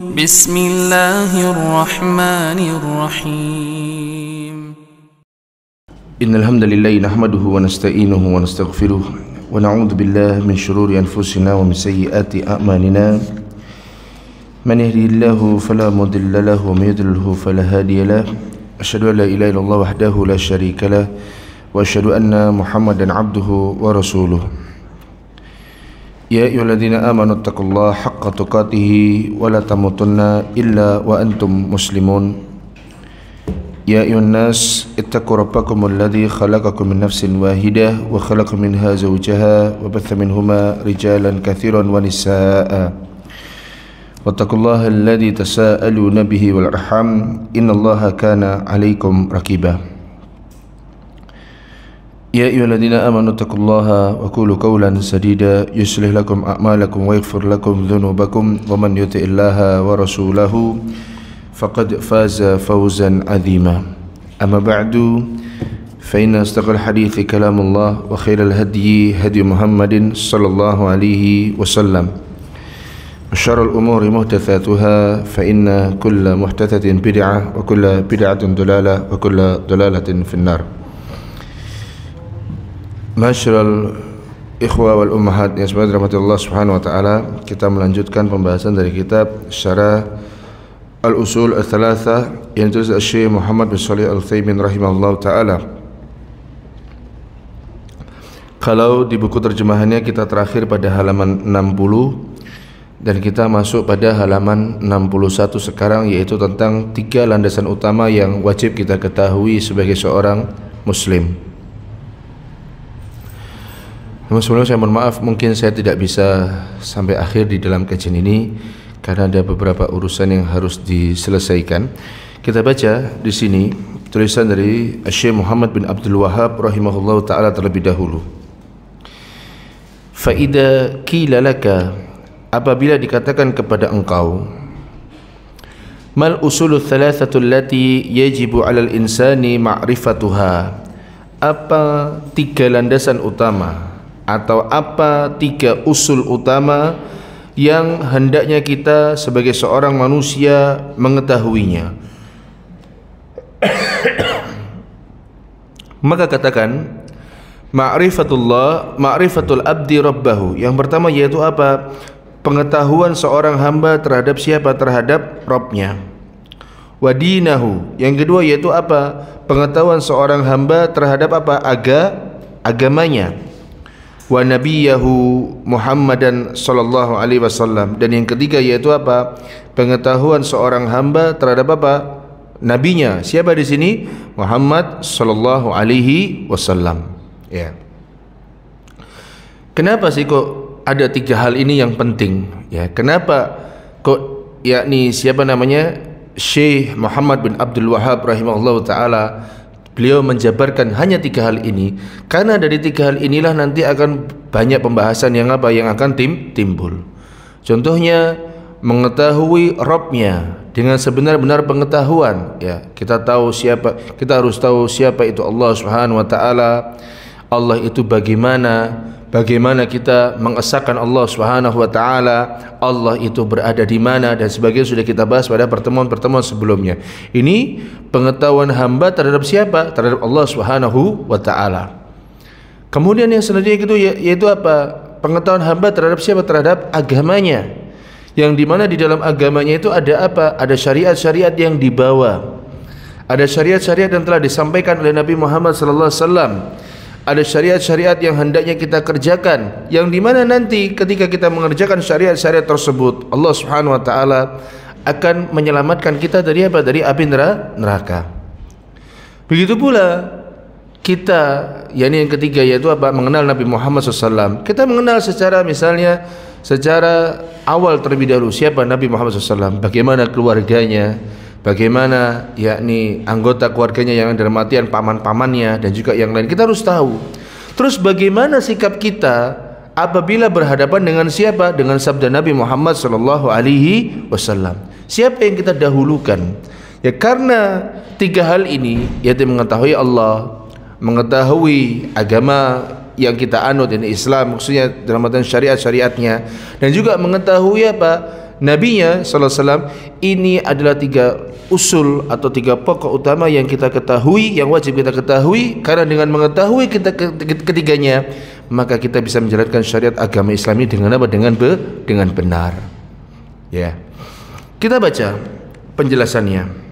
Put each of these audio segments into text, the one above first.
بسم الله الرحمن الرحيم إن الحمد لله نحمده ونستعينه ونستغفره ونعوذ بالله من شرور أنفسنا ومن سيئات أعمالنا من يهده الله فلا مضل له ومن يضلل فلا هادي له أشهد أن لا إله إلا الله وحده لا شريك له وأشهد أن محمدا عبده ورسوله يا أيها الذين آمنوا اتقوا الله حق تقاته ولا تموتن إلا وأنتم مسلمون يا أيها الناس اتقوا ربكم الذي خلقكم من نفس واحدة وخلق منها زوجها وبث منهما رجالا كثيرا ونساء واتقوا الله الذي تساءلون به والأرحام إن الله كان عليكم رقيبا يا أيها الذين آمنوا اتقوا الله وقولوا قولا سديدا يصلح لكم أعمالكم ويغفر لكم ذنوبكم ومن يطع الله ورسوله فقد فاز فوزا عظيما أما بعد فإن أصدق الحديث كلام الله وخير الهدي هدي محمد صلى الله عليه وسلم وشر الأمور محدثاتها فإن كل محدثة بدعة وكل بدعة ضلالة وكل ضلالة في النار. Masyarul ikhwa wal ummahat yang semoga dirahmati Allah Subhanahu wa taala, kita melanjutkan pembahasan dari kitab Syarah Al-Usul Ats-Tsalatsa yang ditulis Syekh Muhammad bin Shalih Al-Utsaimin rahimahullahu taala. Kalau di buku terjemahannya kita terakhir pada halaman 60 dan kita masuk pada halaman 61 sekarang, yaitu tentang 3 landasan utama yang wajib kita ketahui sebagai seorang muslim. Namun sebelumnya saya mohon maaf, mungkin saya tidak bisa sampai akhir di dalam kajian ini karena ada beberapa urusan yang harus diselesaikan. Kita baca di sini tulisan dari Syekh Muhammad bin Abdul Wahhab rahimahullahu taala terlebih dahulu. Fa idza qila laka, apabila dikatakan kepada engkau, mal usulu thalathatu allati yajibu 'alal insani ma'rifatuha, apa 3 landasan utama atau apa 3 usul utama yang hendaknya kita sebagai seorang manusia mengetahuinya. Maka katakan ma'rifatul abdi rabbahu. Yang pertama yaitu apa? Pengetahuan seorang hamba terhadap siapa? Terhadap Rabbnya. Wa dinahu. Yang kedua yaitu apa? Pengetahuan seorang hamba terhadap apa? Agamanya. Wa nabiyahu Muhammadan sallallahu alaihi wasallam. Dan yang ketiga yaitu apa? Pengetahuan seorang hamba terhadap apa? Nabinya. Siapa di sini? Muhammad sallallahu alaihi wasallam. Ya. Kenapa sih kok ada 3 hal ini yang penting? Ya, kenapa kok yakni siapa namanya? Syekh Muhammad bin Abdul Wahhab rahimahullahu taala beliau menjabarkan hanya 3 hal ini, karena dari 3 hal inilah nanti akan banyak pembahasan yang apa yang akan timbul. Contohnya mengetahui Rabbnya dengan sebenar-benar pengetahuan. Ya, kita harus tahu siapa itu Allah Subhanahu wa taala. Allah itu bagaimana kita mengesahkan Allah Subhanahu wa taala, Allah itu berada di mana dan sebagainya, sudah kita bahas pada pertemuan-pertemuan sebelumnya. Ini pengetahuan hamba terhadap siapa? Terhadap Allah Subhanahu wa taala. Kemudian yang selanjutnya itu yaitu apa? Pengetahuan hamba terhadap siapa? Terhadap agamanya. Yang dimana di dalam agamanya itu ada apa? Ada syariat-syariat yang dibawa. Ada syariat-syariat yang telah disampaikan oleh Nabi Muhammad sallallahu alaihi wasallam. Ada syariat-syariat yang hendaknya kita kerjakan, yang dimana nanti ketika kita mengerjakan syariat-syariat tersebut, Allah Subhanahu wa taala akan menyelamatkan kita dari apa? Dari api neraka. Begitu pula kita, yakni yang ketiga yaitu apa? Mengenal Nabi Muhammad SAW. Kita mengenal secara awal terlebih dahulu siapa Nabi Muhammad SAW, bagaimana keluarganya, bagaimana yakni anggota keluarganya yang dalam artian paman-pamannya dan juga yang lain, kita harus tahu. Terus bagaimana sikap kita apabila berhadapan dengan siapa? Dengan sabda Nabi Muhammad sallallahu alaihi wasallam. Siapa yang kita dahulukan? Ya, karena 3 hal ini, yaitu mengetahui Allah, mengetahui agama yang kita anut, ini Islam maksudnya dalam artian syariat-syariatnya, dan juga mengetahui apa? nabinya sallallahu alaihi wasallam. Ini adalah 3 usul atau 3 pokok utama yang kita ketahui, yang wajib kita ketahui, karena dengan mengetahui kita ketiganya maka kita bisa menjalankan syariat agama Islam ini dengan apa? Dengan benar. Ya. Kita baca penjelasannya.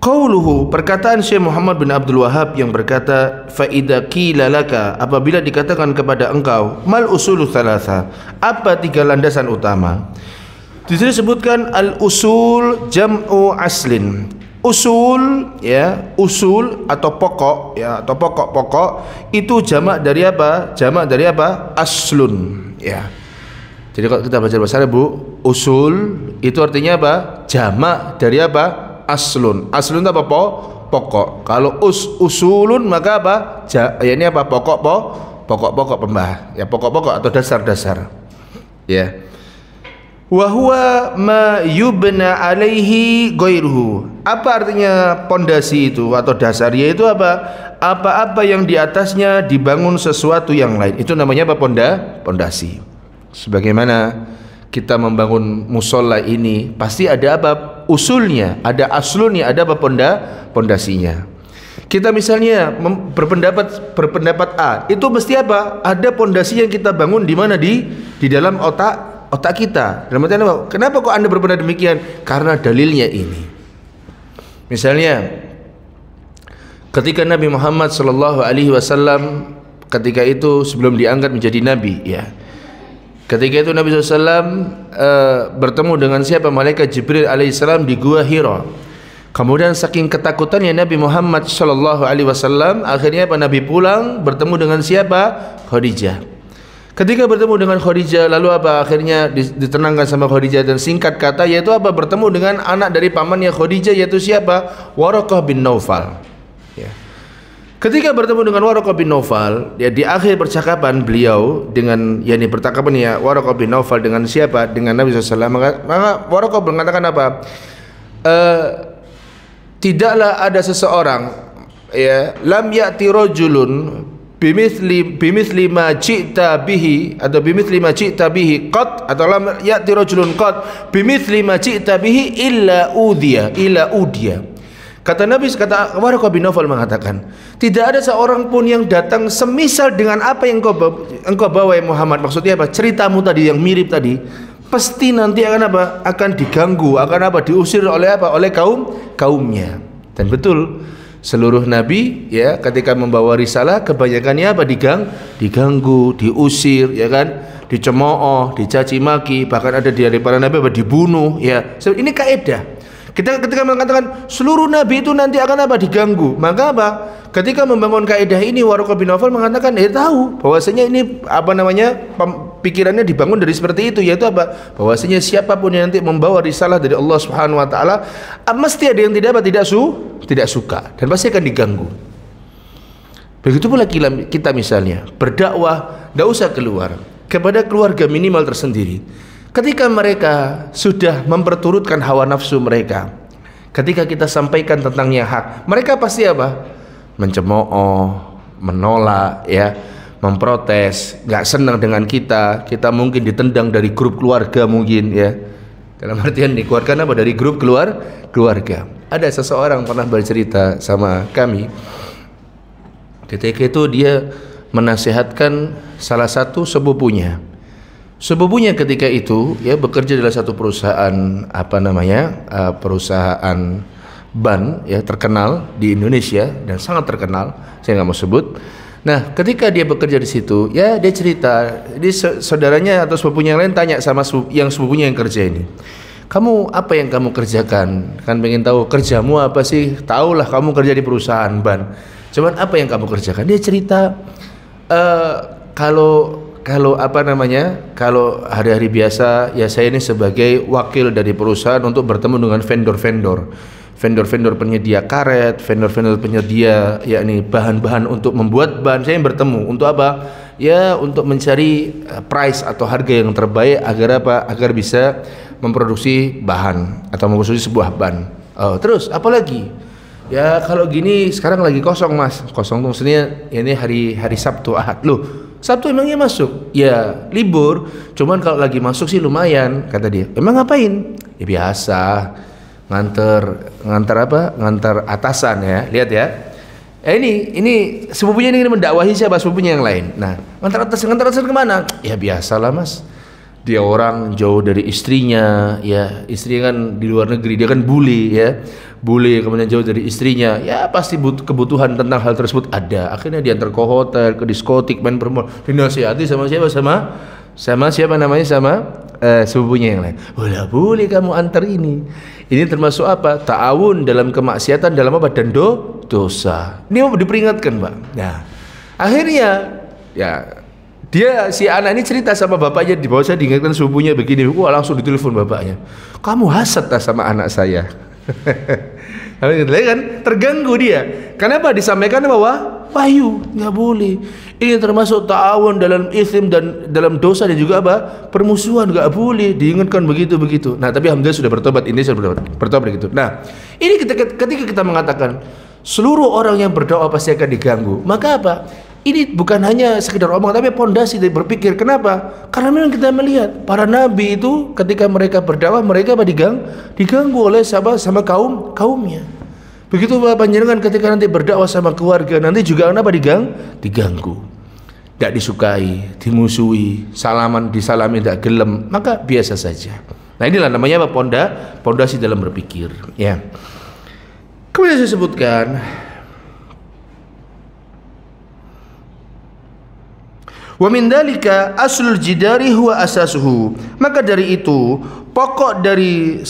Qauluhu, perkataan Syekh Muhammad bin Abdul Wahhab yang berkata, fa idza qila laka, apabila dikatakan kepada engkau, mal usulu thalatha, apa 3 landasan utama? Di sini disebutkan al usul jam'u aslin. Usul, ya, usul atau pokok, ya, atau pokok-pokok itu jamak dari apa? Jamak dari apa? Aslun, ya. Jadi kalau kita baca bahasa Arab, Bu, usul itu artinya apa? Jamak dari apa? Aslun. Aslun itu apa? Pokok. Kalau usulun maka apa? Ya, ini apa? Pokok-pokok pembahas. Ya, pokok-pokok atau dasar-dasar. Ya. Wa huwa ma yubna alaihi ghairuhu. Apa artinya pondasi itu atau dasar? Yaitu apa? Apa-apa yang di atasnya dibangun sesuatu yang lain. Itu namanya apa? Pondasi. Sebagaimana kita membangun musola ini pasti ada apa? Usulnya, ada aslunnya, ada apa? Pondasinya. Kita misalnya berpendapat A, itu mesti apa? Ada pondasi yang kita bangun di mana? Di dalam otak kita. Dalam artian apa? Kenapa kok Anda berpendapat demikian? Karena dalilnya ini. Misalnya ketika Nabi Muhammad sallallahu alaihi wasallam ketika itu sebelum diangkat menjadi nabi, ya. Ketika itu Nabi SAW bertemu dengan siapa? Malaikat Jibril alaihissalam di Gua Hira. Kemudian saking ketakutannya Nabi Muhammad sallallahu alaihi wasallam, akhirnya apa? Nabi pulang bertemu dengan siapa? Khadijah. Ketika bertemu dengan Khadijah, lalu apa? Akhirnya ditenangkan sama Khadijah, dan singkat kata yaitu apa? Bertemu dengan anak dari pamannya Khadijah, yaitu siapa? Waraqah bin Naufal. Ya. Ketika bertemu dengan Waraqah bin Naufal, ya, di akhir percakapan beliau dengan, yakni percakapan ya Waraqah bin Naufal dengan siapa? Dengan Nabi SAW. Maka Waraqah mengatakan apa? Tidaklah ada seseorang, ya, lam ya'ti rajulun bimithli ma ji'ta bihi, atau bimithli ma ji'ta bihi qat, atau lam ya'ti rajulun qat bimithli ma ji'ta bihi illa udiya. Kata Nabi, kata Waraqah bin Naufal mengatakan, tidak ada seorang pun yang datang semisal dengan apa yang engkau bawa ya Muhammad. Maksudnya apa? Ceritamu tadi yang mirip tadi, pasti nanti akan apa? Akan diganggu, akan apa? Diusir oleh apa? Oleh kaumnya. Dan betul, seluruh nabi, ya, ketika membawa risalah kebanyakannya apa? Diganggu, diusir, ya kan? Dicemooh, dicaci maki, bahkan ada dari para nabi apa? Dibunuh, ya. Ini kaidah. Kita ketika mengatakan seluruh nabi itu nanti akan apa? Diganggu. Maka apa? Ketika membangun kaidah ini, Waraqah bin Naufal mengatakan, tahu bahwasanya ini apa namanya? Pikirannya dibangun dari seperti itu, yaitu apa? Bahwasanya siapapun yang nanti membawa risalah dari Allah Subhanahu wa taala, mesti ada yang tidak suka dan pasti akan diganggu. Begitu pula kita misalnya berdakwah, tidak usah keluar, kepada keluarga minimal tersendiri. Ketika mereka sudah memperturutkan hawa nafsu mereka, ketika kita sampaikan tentang yang hak, mereka pasti apa? Mencemooh, menolak, ya, memprotes, nggak senang dengan kita mungkin ditendang dari grup keluarga mungkin, ya. Dalam artian dikeluarkan apa? Dari grup keluarga. Ada seseorang pernah bercerita sama kami, ketika itu dia menasihatkan salah satu sepupunya. Sepupunya ketika itu, ya, bekerja dalam satu perusahaan perusahaan ban, ya, terkenal di Indonesia dan sangat terkenal, saya nggak mau sebut. Nah, ketika dia bekerja di situ, ya, dia cerita, saudaranya atau sepupunya yang lain tanya sama sepupunya yang kerja ini, kamu apa yang kamu kerjakan? Kan pengen tahu kerjamu apa sih? Tahulah kamu kerja di perusahaan ban. Cuman apa yang kamu kerjakan? Dia cerita, kalau hari-hari biasa, ya, saya ini sebagai wakil dari perusahaan untuk bertemu dengan vendor-vendor penyedia karet, vendor-vendor penyedia, yakni bahan-bahan untuk membuat ban. Saya yang bertemu untuk apa? Ya, untuk mencari price atau harga yang terbaik agar apa? Agar bisa memproduksi bahan atau memproduksi sebuah ban. Terus apa lagi? Ya, kalau gini sekarang lagi kosong, Mas. Kosong tuh maksudnya ini hari Sabtu Ahad. Loh, Sabtu emangnya masuk? Ya libur, cuman kalau lagi masuk sih lumayan, kata dia. Emang ngapain? Ya biasa, ngantar apa? Ngantar atasan ya, lihat ya. Ini sepupunya ini mendakwahi siapa? Sepupunya yang lain. Nah, ngantar atasan kemana? Ya biasalah mas, dia orang jauh dari istrinya, ya istrinya kan di luar negeri, dia kan bule ya, bule kemudian jauh dari istrinya, ya pasti kebutuhan tentang hal tersebut ada. Akhirnya diantar ke hotel, ke diskotik, main perempuan, dinasihati sama siapa? Sama siapa namanya? Sama sepupunya yang lain. Udah boleh kamu antar ini. Ini termasuk apa? Ta'awun dalam kemaksiatan, dalam apa? Dan dosa. Ini mau diperingatkan, Pak. Nah, akhirnya ya dia si anak ini cerita sama bapaknya, di bawah saya diingatkan sepupunya begini. Wah, langsung ditelepon bapaknya. Kamu hasad tak sama anak saya? Kan terganggu dia. Kenapa? Disampaikan bahwa wahyu nggak boleh. Ini termasuk ta'awun dalam ithim dan dalam dosa, dan juga apa? Permusuhan, nggak boleh. Diingatkan begitu. Nah, tapi alhamdulillah sudah bertobat. Ini sudah bertobat gitu. Nah, ini ketika kita mengatakan seluruh orang yang berdakwah pasti akan diganggu, maka apa? Ini bukan hanya sekedar omong, tapi pondasi dari berpikir. Kenapa? Karena memang kita melihat para nabi itu ketika mereka berdakwah, mereka apa? Diganggu oleh sama kaumnya. Begitu Bapak panjenengan ketika nanti berdakwah sama keluarga, nanti juga kenapa diganggu, tidak disukai, dimusuhi, disalami tidak gelem, maka biasa saja. Nah, inilah namanya apa? Pondasi dalam berpikir. Ya. Kemudian saya sebutkan, wa min dzalika aslul jidari huwa asasuhu. Maka dari itu pokok dari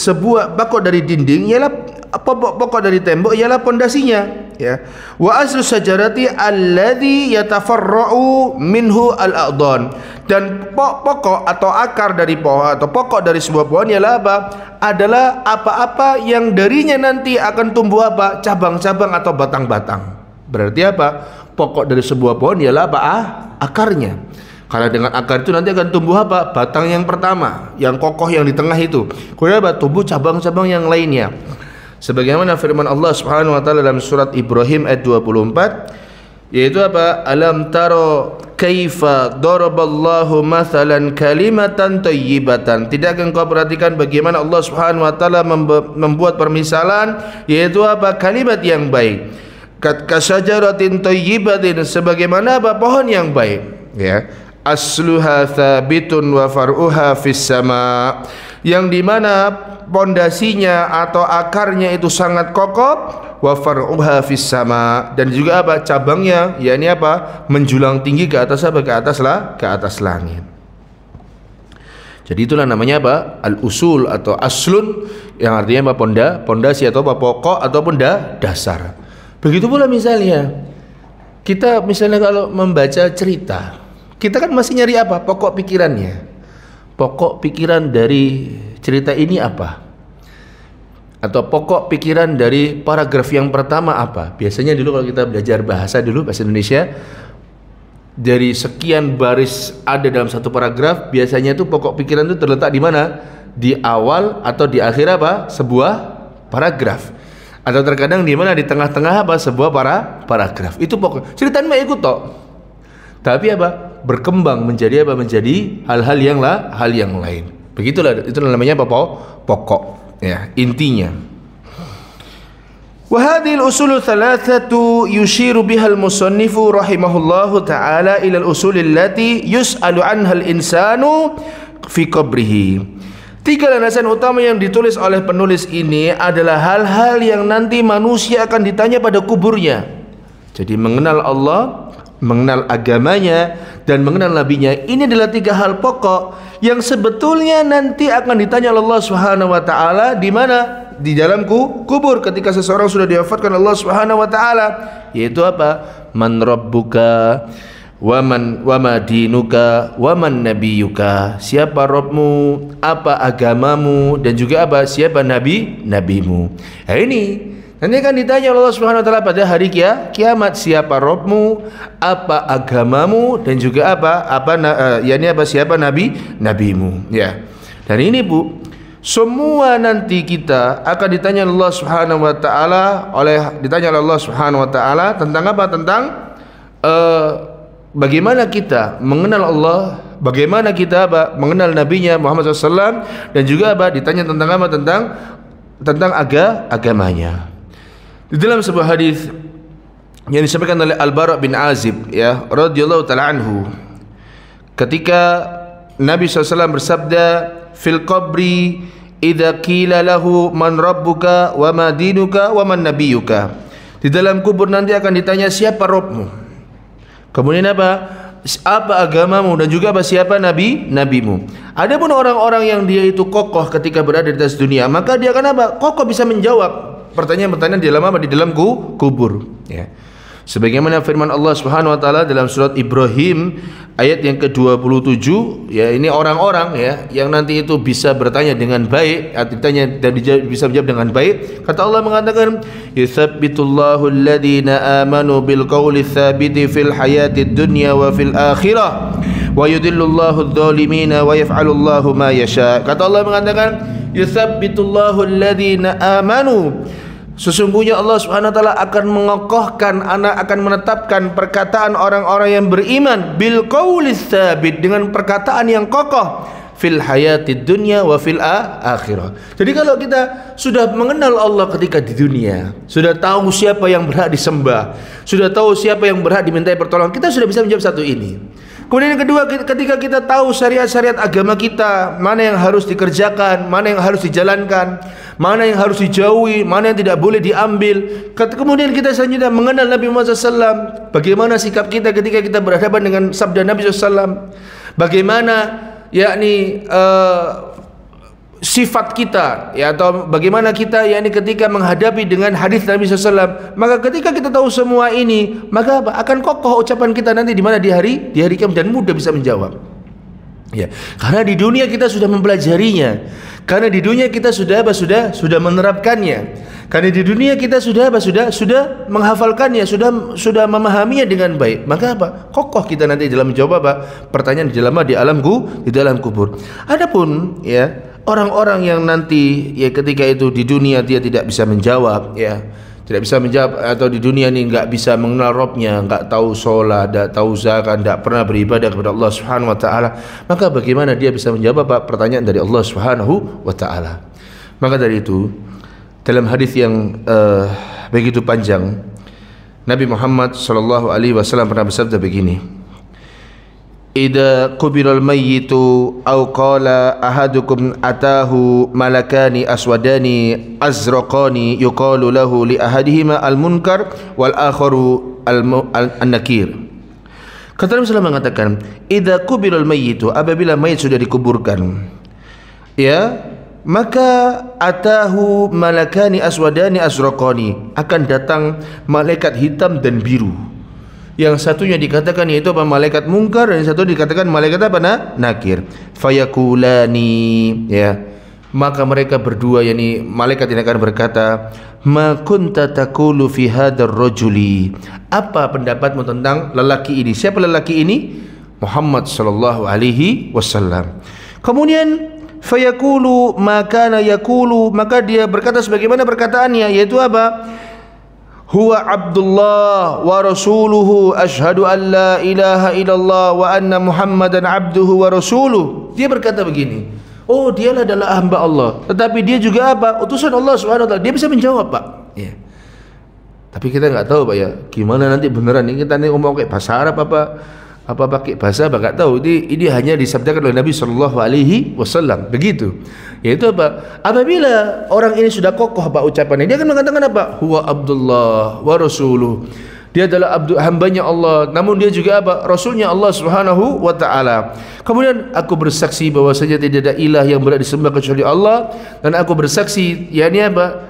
dinding ialah pokok dari tembok ialah pondasinya, ya. Wa aslu sajarati alladhi yatafarra'u minhu al-a'dhan. Dan pokok atau akar dari pohon atau pokok dari sebuah pohon ialah apa? Adalah apa-apa yang darinya nanti akan tumbuh apa? Cabang-cabang atau batang-batang. Berarti apa? Pokok dari sebuah pohon ialah apa? Akarnya. Karena dengan akar itu nanti akan tumbuh apa? Batang yang pertama, yang kokoh yang di tengah itu. Kemudian apa? Tumbuh cabang-cabang yang lainnya. Sebagaimana firman Allah Subhanahu wa taala dalam surat Ibrahim ayat 24, yaitu apa? Alam taro kaifa daraballahu mathalan kalimatan thayyibatan. Tidakkah engkau perhatikan bagaimana Allah Subhanahu wa taala membuat permisalan, yaitu apa? Kalimat yang baik. Kasajaratin thayyibatin, sebagaimana apa? Pohon yang baik, ya. Asluha thabitun wa far'uha fis sama, yang dimana pondasinya atau akarnya itu sangat kokoh, wa far'uha fis sama, dan juga apa? Cabangnya, yakni apa? Menjulang tinggi ke atas apa? Ke atas langit. Jadi itulah namanya apa? Al-usul atau aslun, yang artinya apa? Pondasi atau apa? Pokok ataupun dasar. Begitu pula misalnya kita kalau membaca cerita, kita kan masih nyari apa? Pokok pikirannya. Pokok pikiran dari cerita ini apa? Atau pokok pikiran dari paragraf yang pertama apa? Biasanya dulu kalau kita belajar bahasa Indonesia, dari sekian baris ada dalam satu paragraf, biasanya itu pokok pikiran itu terletak di mana? Di awal atau di akhir apa? Sebuah paragraf. Atau terkadang di mana? Di tengah-tengah apa? Sebuah paragraf. Itu pokok. Ceritanya mah ikut tok. Tapi apa? Berkembang menjadi apa? Menjadi hal yang lain. Begitulah, itu namanya apa? Pokok, ya, intinya. Wa hadhihi al-usul thalathatu yushiru biha al-musannifu rahimahullahu ta'ala ila al-usul allati yus'alu anha al-insanu fi qabrihi. Tiga landasan utama yang ditulis oleh penulis ini adalah hal-hal yang nanti manusia akan ditanya pada kuburnya. Jadi mengenal Allah, mengenal agamanya, dan mengenal nabinya. Ini adalah tiga hal pokok yang sebetulnya nanti akan ditanya Allah Subhanahu wa taala di mana? Di dalam kubur, ketika seseorang sudah diwafatkan Allah Subhanahu wa taala, yaitu apa? Man rabbuka wa ma dinuka wa man nabiyuka. Siapa Rabbmu, apa agamamu, dan juga apa? Siapa nabimu. Nah, ini nanti akan ditanya Allah Subhanahu wa taala pada hari kiamat. Siapa Rabbmu, apa agamamu, dan juga siapa nabimu, ya. Dan ini Bu, semua nanti kita akan ditanya Allah Subhanahu wa taala oleh Allah Subhanahu wa taala tentang apa? Tentang bagaimana kita mengenal Allah, bagaimana kita mengenal Nabi-Nya Muhammad SAW, dan juga ditanya tentang apa? Tentang agamanya. Di dalam sebuah hadis yang disampaikan oleh Al-Bara bin Azib, ya, radhiyallahu taala anhu, ketika Nabi SAW bersabda, fil qabri idza qila lahu man rabbuka wa ma dinuka wa man nabiyuka. Di dalam kubur nanti akan ditanya siapa Rabbmu, kemudian apa agamamu, dan juga siapa nabimu. Adapun orang-orang yang dia itu kokoh ketika berada di atas dunia, maka dia akan kokoh bisa menjawab pertanyaan-pertanyaan di dalam di dalam kubur, ya. Sebagaimana firman Allah Subhanahu wa taala dalam surat Ibrahim ayat yang ke-27, ya, ini orang-orang, ya, yang nanti itu bisa bertanya dengan baik, ditanya dan bisa menjawab dengan baik. Kata Allah mengatakan, "Yutsabbitullahu alladhina amanu bil qawli tsabiti fil hayatid dunya wa fil akhirah wa yudhillullahu adh-dhalimina wa yaf'alullahu ma yasha." Kata Allah mengatakan, "Yutsabbitullahu alladhina amanu." Sesungguhnya Allah Subhanahu wa taala akan mengokohkan, akan menetapkan perkataan orang-orang yang beriman bil qauli tsabit, dengan perkataan yang kokoh fil hayatid dunya wa fil akhirah. Jadi kalau kita sudah mengenal Allah ketika di dunia, sudah tahu siapa yang berhak disembah, sudah tahu siapa yang berhak dimintai pertolongan, kita sudah bisa menjawab satu ini. Kemudian yang kedua, ketika kita tahu syariat-syariat agama kita, mana yang harus dikerjakan, mana yang harus dijalankan, mana yang harus dijauhi, mana yang tidak boleh diambil. Kemudian kita selanjutnya mengenal Nabi Muhammad SAW, bagaimana sikap kita ketika kita berhadapan dengan sabda Nabi SAW, bagaimana yakni sifat kita, ya, atau bagaimana kita yakni ketika menghadapi dengan hadis Nabi SAW. Maka ketika kita tahu semua ini, maka akan kokoh ucapan kita nanti di mana di hari kiamat, dan mudah bisa menjawab. Ya, karena di dunia kita sudah mempelajarinya, karena di dunia kita sudah menerapkannya, karena di dunia kita sudah menghafalkannya, sudah memahaminya dengan baik. Maka kokoh kita nanti dalam menjawab pertanyaan di dalam kubur. Adapun, ya, orang-orang yang nanti, ya, ketika itu di dunia dia tidak bisa menjawab, ya, tidak bisa menjawab, atau di dunia ini enggak bisa mengenal Rabbnya, enggak tahu sholat, enggak tahu zakat, enggak pernah beribadah kepada Allah Subhanahu wa taala, maka bagaimana dia bisa menjawab pertanyaan dari Allah Subhanahu wa taala? Maka dari itu, dalam hadis yang begitu panjang, Nabi Muhammad sallallahu alaihi wasallam pernah bersabda begini, "Idza qubiral mayyitu aw qala ahadukum atahu malakani aswadani azraqani yuqalu lahu li ahadihima al-munkar wal akharu an-nakir." Kata Nabi sallallahu mengatakan, idza qubiral mayyitu, apabila mayit sudah dikuburkan, ya, maka atahu malakani aswadani azraqani, akan datang malaikat hitam dan biru. Yang satunya dikatakan yaitu malaikat mungkar, dan yang satu dikatakan malaikat nakir. Fayakulani, ya, maka mereka berdua, yakni malaikat ini akan berkata, ma kunta taqulu fi hadzal rajuli, apa pendapatmu tentang lelaki ini? Siapa lelaki ini? Muhammad sallallahu alaihi wasallam. Kemudian fayaqulu ma kana yaqulu, maka dia berkata sebagaimana perkataannya, yaitu apa? Huwa Abdullah wa rasuluhu asyhadu an la ilaha illallah wa anna Muhammadan abduhu wa rasuluh. Dia berkata begini, oh, dialah adalah hamba Allah, tetapi dia juga utusan Allah Subhanahu wa taala. Dia bisa menjawab, Pak. Ya. Tapi kita enggak tahu, Pak, ya, gimana nanti beneran ini kita ngomong kayak bahasa Arab apa pakai bahasa enggak tahu. Ini hanya disabdakan oleh Nabi sallallahu alaihi wasallam begitu. Yaitu apabila orang ini sudah kokoh ucapannya, dia akan mengatakan huwa Abdullah wa rasuluh, dia adalah hambanya Allah, namun dia juga rasulnya Allah Subhanahu wa taala. Kemudian aku bersaksi bahwasanya tidak ada ilah yang berhak disembah kecuali Allah, dan aku bersaksi yakni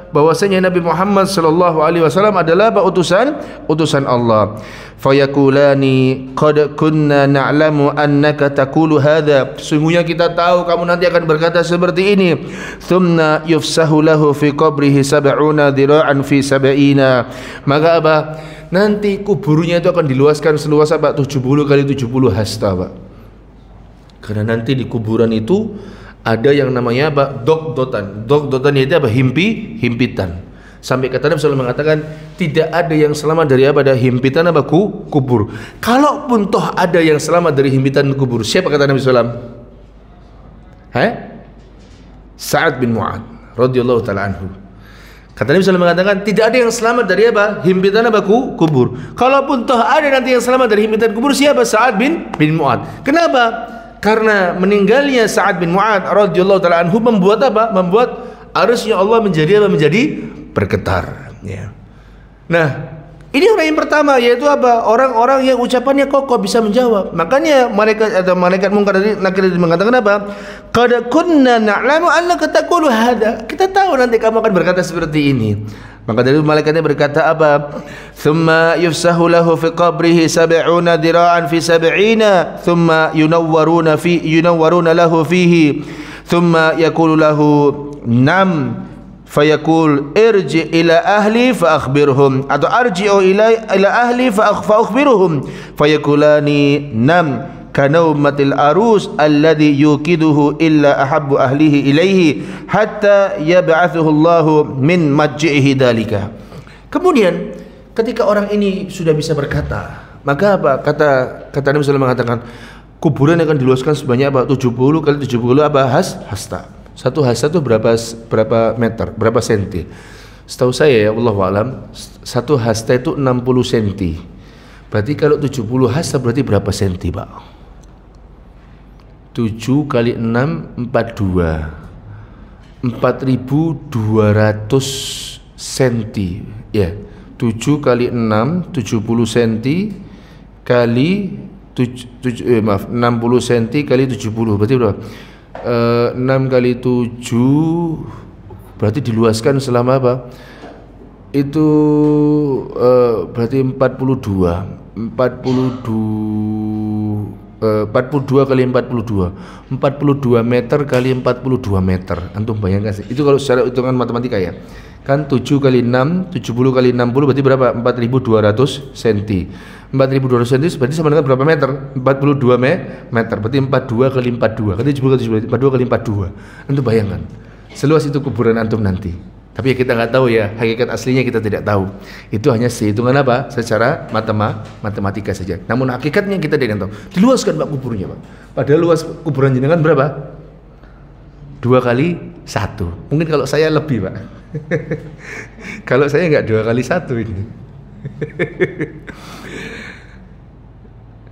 bahwasanya Nabi Muhammad sallallahu alaihi wasallam adalah utusan Allah. Fayakulani qad kunna na'lamu annaka taqulu hadza, sungguhnya kita tahu kamu nanti akan berkata seperti ini. Thumma yufsahu lahu fi qabrihi 70 dhira'an fi 70, maka nanti kuburnya itu akan diluaskan seluas 70 kali 70 hasta, Pak. Karena nanti di kuburan itu ada yang namanya dok-dotan. Dok-dotan itu himpitan. Sampai kata Nabi SAW mengatakan tidak ada yang selamat dari apa? Dari himpitan apa? Kubur. Kalaupun toh ada yang selamat dari himpitan kubur, siapa kata Nabi SAW? Sa'ad bin Mu'ad radhiyallahu ta'ala anhu. Kata Nabi SAW mengatakan tidak ada yang selamat dari apa? Himpitan apa? Kubur. Kalaupun toh ada nanti yang selamat dari himpitan kubur, siapa? Sa'ad bin Mu'ad. Kenapa? Karena meninggalnya Sa'ad bin Mu'ad radhiyallahu ta'ala anhu membuat apa? Membuat arsy Allah menjadi apa? Menjadi bergetar, ya. Nah, ini orang yang pertama, yaitu apa? Orang-orang yang ucapannya kokoh bisa menjawab. Makanya malaikat mungkar dan nakir mengatakan apa? Qad kunna na'lamu annaka taqulu hada. Kita tahu nanti kamu akan berkata seperti ini. Maka dari itu malaikatnya berkata apa? Thumma yufsahu lahu fi qabrihi 70 dira'an fi 70, thumma yunawwaruna lahu fihi, thumma yaqulu lahu nam, fayaqul irji ila ahli fa akhbirhum, atau arji'u ila ahli fa akhbirhum, fayaqulani nam kanaumatil arus alladhi yukiduhu illa ahabbu ahlihi ilaihi hatta yab'athuhu Allahu min maj'ihi dalika. Kemudian ketika orang ini sudah bisa berkata, maka apa? Kata Nabi SAW mengatakan kuburan akan diluaskan sebanyak apa? 70 kali 70 apa? Hasta. Satu hasta itu berapa meter, berapa senti? Setahu saya ya, wallahu alam, satu hasta itu 60 senti. Berarti kalau 70 hasta berarti berapa senti, Pak? 7 kali 6 42. 4.200 senti. Ya. 7 kali 6 70 senti kali 60 senti kali 70 berarti berapa? 6 kali 7 berarti diluaskan selama apa? Itu berarti 42 kali 42 meter kali 42 meter. Antum bayangkan sih. Itu kalau secara hitungan matematika ya. Kan 7 kali 6, 70 kali 60 berarti berapa? 4.200 cm. 4.200 cm berarti sama dengan berapa meter? 42 meter. Berarti 42 kali 42. Kan 70 kali 42 kali 42. Antum bayangkan. Seluas itu kuburan antum nanti. Tapi ya kita nggak tahu ya, hakikat aslinya kita tidak tahu. Itu hanya sehitungan apa? Secara matematika saja. Namun hakikatnya kita tidak tahu. Diluaskan Pak kuburnya, Pak. Padahal luas kuburan jenengan berapa? 2 kali 1. Mungkin kalau saya lebih, Pak. Kalau saya nggak 2 kali 1 ini.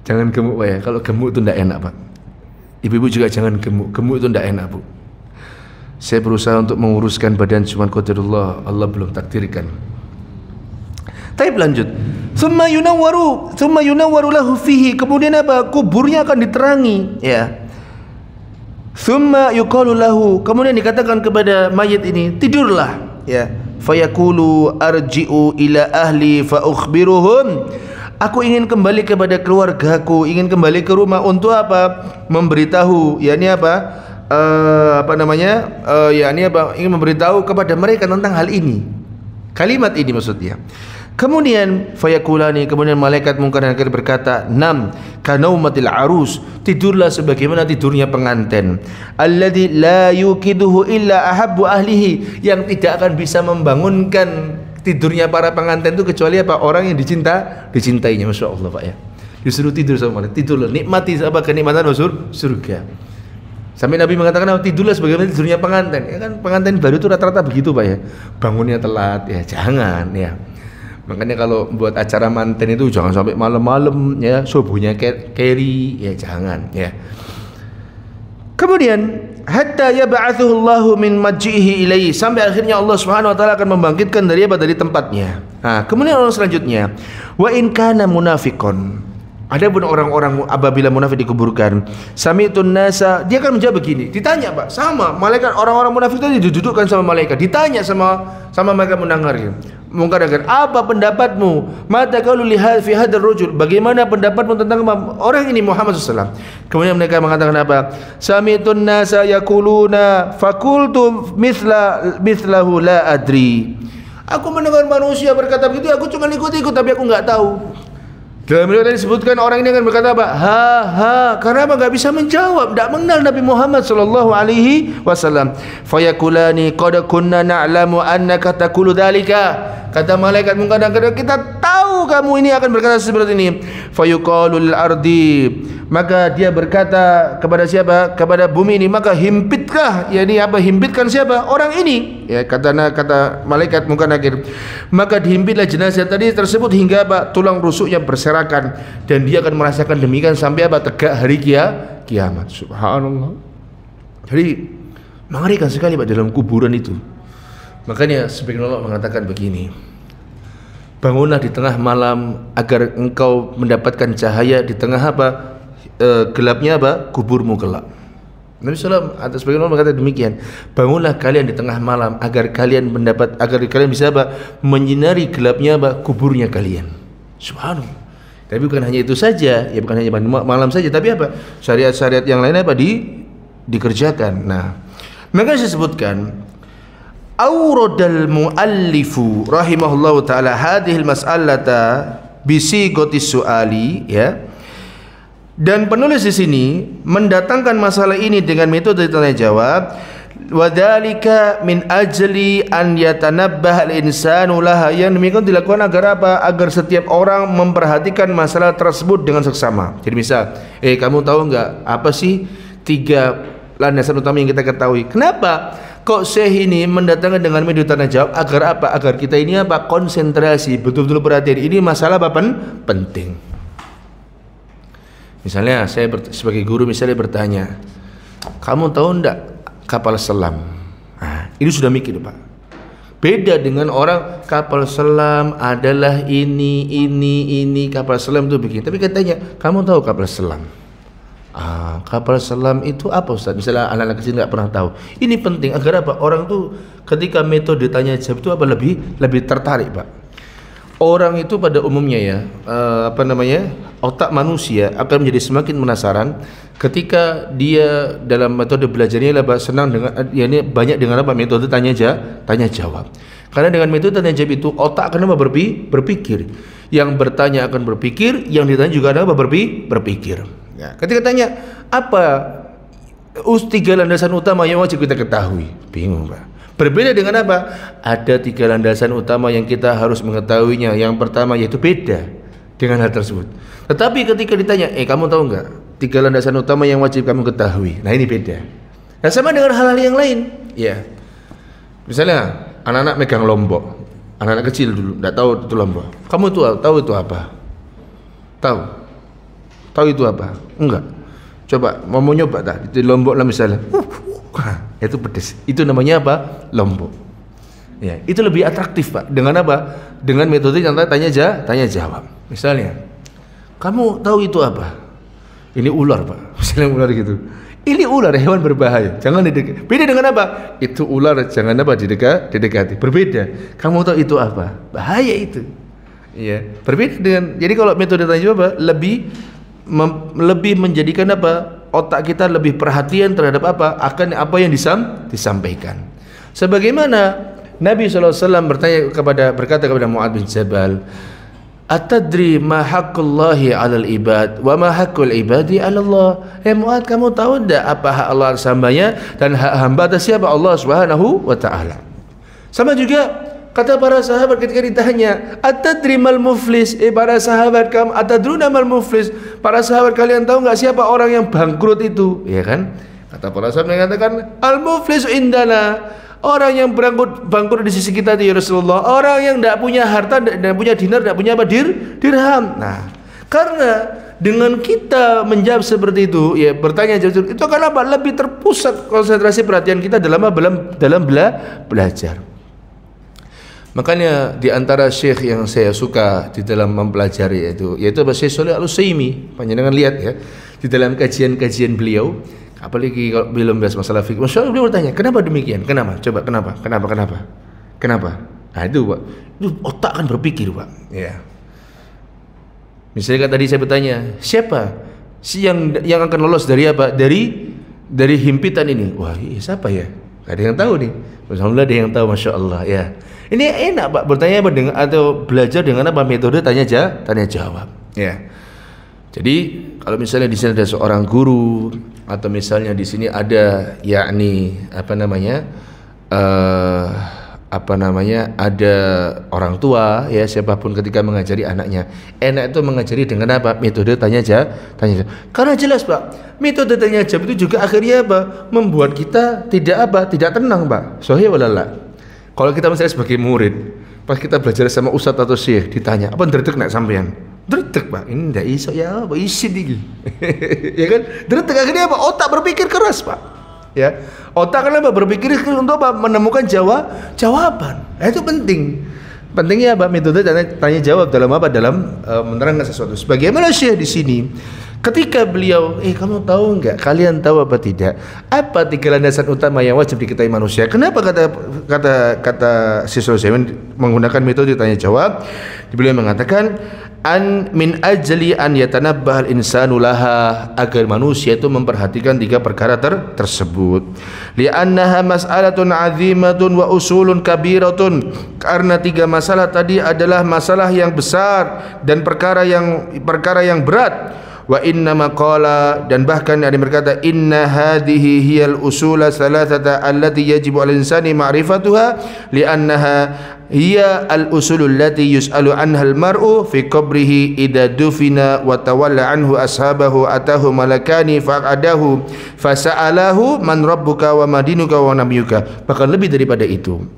Jangan gemuk, Pak ya. Kalau gemuk itu tidak enak, Pak. Ibu-ibu juga jangan gemuk. Gemuk itu tidak enak, Bu. Saya berusaha untuk menguruskan badan, cuman qadarullah, Allah belum takdirkan. Tapi lanjut. Tsumma yunawwaru lahu fihi. Kemudian apa? Kuburnya akan diterangi, ya. Tsumma yuqalu lahu. Kemudian dikatakan kepada mayit ini, tidurlah, ya. Fayaqulu arji'u ila ahli fa ukhbiruhum. Aku ingin kembali kepada keluargaku, ingin kembali ke rumah untuk apa? Memberitahu, yakni apa? Ingin memberitahu kepada mereka tentang hal ini. Kalimat ini maksudnya. Kemudian fayaqulani, kemudian malaikat mungkar dan nakir berkata, nam kanaumatil arus, tidurlah sebagaimana tidurnya pengantin, alladzi la yukiduhu illa ahabbu ahlihi, yang tidak akan bisa membangunkan tidurnya para pengantin itu kecuali apa? Orang yang dicintainya. Masya Allah, Pak ya. Disuruh tidur sama malaikat. Tidurlah, nikmati apa? Kenikmatan surga. Sampai Nabi mengatakan, tidurlah sebagaimana tidurnya pengantin. Ya kan, pengantin baru itu rata-rata begitu, Pak ya. Bangunnya telat, ya jangan ya. Makanya kalau buat acara manten itu jangan sampai malam-malam ya, subuhnya carry, ya jangan ya. Kemudian hatta yab'athuhu Allahu min maj'ihi ilaihi, sampai akhirnya Allah Subhanahu wa taala akan membangkitkan dari tempatnya. Nah, kemudian orang selanjutnya, wa in kana munafiqon. Adapun orang-orang apabila munafik dikuburkan, sami'tun nasa, dia akan menjawab begini. Ditanya, Pak, sama malaikat, orang-orang munafik tadi didudukkan sama malaikat, ditanya sama malaikat mendengarnya. Mungkar nakir, apa pendapatmu? Mata qaulu li fi hadzal rajul, bagaimana pendapatmu tentang orang ini Muhammad SAW? Kemudian mereka mengatakan apa? Sami'tun nasa yaquluna faqultu mithlahu la adri. Aku mendengar manusia berkata begitu, aku cuma ikut-ikut tapi aku enggak tahu. Dalam riwayat disebutkan orang ini akan berkata apa? Karena apa? Enggak bisa menjawab, tidak mengenal Nabi Muhammad sallallahu alaihi wasallam. Fayakulani qad kunna na'lamu annaka taqulu dzalika. Kata malaikat kadang-kadang kita tahu kamu ini akan berkata seperti ini. Fayuqalul ardi, maka dia berkata kepada siapa? Kepada bumi ini, maka himpitkah? Yani apa? Himpitkan siapa? Orang ini. Ya, kata malaikat munkar nakir. Maka dihimpitlah jenazah tadi tersebut hingga apa? Tulang rusuknya berserakan, dan dia akan merasakan demikian sampai apa? Tegak hari kiamat. Subhanallah. Jadi mengerikan sekali Pak dalam kuburan itu. Makanya sebagian Allah mengatakan begini, bangunlah di tengah malam agar engkau mendapatkan cahaya di tengah apa? Gelapnya apa? Kuburmu kelak. Nabi SAW atas sebagian Allah mengatakan demikian, bangunlah kalian di tengah malam agar kalian bisa apa? Menyinari gelapnya apa? Kuburnya kalian. Subhanallah. Tapi bukan hanya itu saja, ya bukan hanya malam saja, tapi apa? Syariat-syariat yang lain apa? Dikerjakan. Nah, maka saya sebutkan awradal muallifu rahimahullahu taala hadhil mas'alata bisigotis su'ali, ya. Dan penulis di sini mendatangkan masalah ini dengan metode tanya jawab, wadzalika min ajli an yatanabbah al-insanu laha, yang demikian dilakukan agar apa? Agar setiap orang memperhatikan masalah tersebut dengan seksama. Jadi misal, kamu tahu enggak apa sih 3 landasan utama yang kita ketahui? Kenapa kok Syekh ini mendatangkan dengan metode tanya jawab? Agar apa? Agar kita ini apa? Konsentrasi, betul-betul perhatian. Ini masalah apa? Penting. Misalnya saya sebagai guru misalnya bertanya, kamu tahu enggak kapal selam? Nah, ini sudah mikir Pak. Beda dengan orang kapal selam adalah ini kapal selam itu begini. Tapi katanya, kamu tahu kapal selam? Kapal selam itu apa Ustaz? Misalnya anak-anak kecil nggak pernah tahu. Ini penting agar apa? Orang tuh ketika metode tanya jawab itu apa? Lebih tertarik Pak. Orang itu pada umumnya ya, otak manusia akan menjadi semakin penasaran ketika dia dalam metode belajarnya lebih senang dengan, yakni banyak dengan apa? Metode tanya jawab. Karena dengan metode tanya jawab itu otak akan apa? Berpikir. Yang bertanya akan berpikir, yang ditanya juga ada apa? Berpikir. Ya, ketika tanya apa 3 landasan utama yang wajib kita ketahui, bingung Pak. Berbeda dengan apa? Ada 3 landasan utama yang kita harus mengetahuinya. Yang pertama yaitu beda dengan hal tersebut. Tetapi ketika ditanya, kamu tahu enggak 3 landasan utama yang wajib kamu ketahui? Nah, ini beda. Nah, sama dengan hal-hal yang lain. Ya. Misalnya anak-anak megang lombok, anak-anak kecil dulu enggak tahu itu lombok. Kamu tahu itu apa? Tahu itu apa? Enggak. Coba mau nyoba tak di lombok lah misalnya. Itu pedes. Itu namanya apa? Lombok. Ya, itu lebih atraktif Pak. Dengan apa? Dengan metode yang tanya jawab. Misalnya, kamu tahu itu apa? Ini ular Pak. Misalnya ular gitu. Ini ular, hewan berbahaya. Jangan didekat. Beda dengan apa? Itu ular, jangan apa? Didekati. Berbeda. Kamu tahu itu apa? Bahaya itu. Ya, berbeda dengan. Jadi kalau metode tanya jawab lebih menjadikan apa? Otak kita lebih perhatian terhadap apa? Akan apa yang disampaikan. Sebagaimana Nabi SAW berkata kepada Mu'adz bin Jabal, atadri ma haqqullahi 'alal ibad wa ma haqqul ibadi 'ala Allah. Mu'adz, kamu tahu enggak apa hak Allah atas hambanya dan hak hamba atas siapa? Allah Subhanahu wa taala. Sama juga kata para sahabat ketika ditanya, atadri mal muflis? Para sahabat, kamu atadruna mal muflis? Para sahabat, kalian tahu enggak siapa orang yang bangkrut itu? Ya kan? Kata para sahabat mengatakan, al muflis indana. Orang yang bangkrut di sisi kita ya Rasulullah, orang yang tidak punya harta, tidak punya dinar, tidak punya apa? Dirham. Nah, karena dengan kita menjawab seperti itu, ya bertanya jawab itu akan apa? Lebih terpusat konsentrasi perhatian kita dalam belajar. Makanya di antara syekh yang saya suka di dalam mempelajari yaitu Syekh Shalih Al-Utsaimin. Panjenengan lihat ya, di dalam kajian-kajian beliau, apalagi kalau belum bahas masalah fikih, Masya Allah beliau bertanya, kenapa demikian? Kenapa? Coba kenapa? Nah itu Pak, itu otak kan berpikir Pak. Ya. Misalnya tadi saya bertanya, siapa si yang akan lolos dari apa? Dari himpitan ini? Wah, siapa ya? Gak ada yang tahu nih. Alhamdulillah ada yang tahu, Masya Allah ya. Ini enak Pak bertanya apa dengan atau belajar dengan apa? Metode tanya jawab. Ya. Jadi kalau misalnya di sini ada seorang guru atau misalnya di sini ada yakni ada orang tua ya, siapapun ketika mengajari anaknya, enak itu mengajari dengan apa? Metode tanya jawab. Karena jelas Pak, metode tanya jawab itu juga akhirnya apa? Membuat kita tidak tenang Pak. Sahih walala. Kalau kita misalnya sebagai murid, pas kita belajar sama ustadz atau syekh ditanya, apa ndredeg nak sampean? Ndredeg Pak, ini ndak iso ya apa isin iki. Ya kan? Ndredeg akhirnya apa? Otak berpikir keras Pak. Ya, otak kenapa berpikir untuk apa? Menemukan jawaban. Itu penting. Pentingnya apa? Metode tanya jawab dalam apa? Dalam menerangkan sesuatu. Sebagaimana Syekh di sini, ketika beliau, kamu tahu enggak? Kalian tahu apa tidak? Apa 3 landasan utama yang wajib diketahui manusia? Kenapa kata Syekh Sulaiman menggunakan metode tanya jawab? Beliau mengatakan min ajli an yatanabbah al-insanu laha, agar manusia itu memperhatikan 3 perkara tersebut. Li'annaha mas'alatun 'azimatun wa usulun kabiratun, karena 3 masalah tadi adalah masalah yang besar dan perkara yang berat. Wa inna maqala, dan bahkan ada berkata, inna hadhihi hiyal usula thalathata allati yajibu al-insani ma'rifatuha li'annaha hiya al-usulul lati yus'alu anha al-mar'u fi qabrihi idza dufina wa tawalla anhu ashabahu atahu malakani faqadahu fasa'alahu man rabbuka wa madinuka wa nabiyuka. Bahkan lebih daripada itu,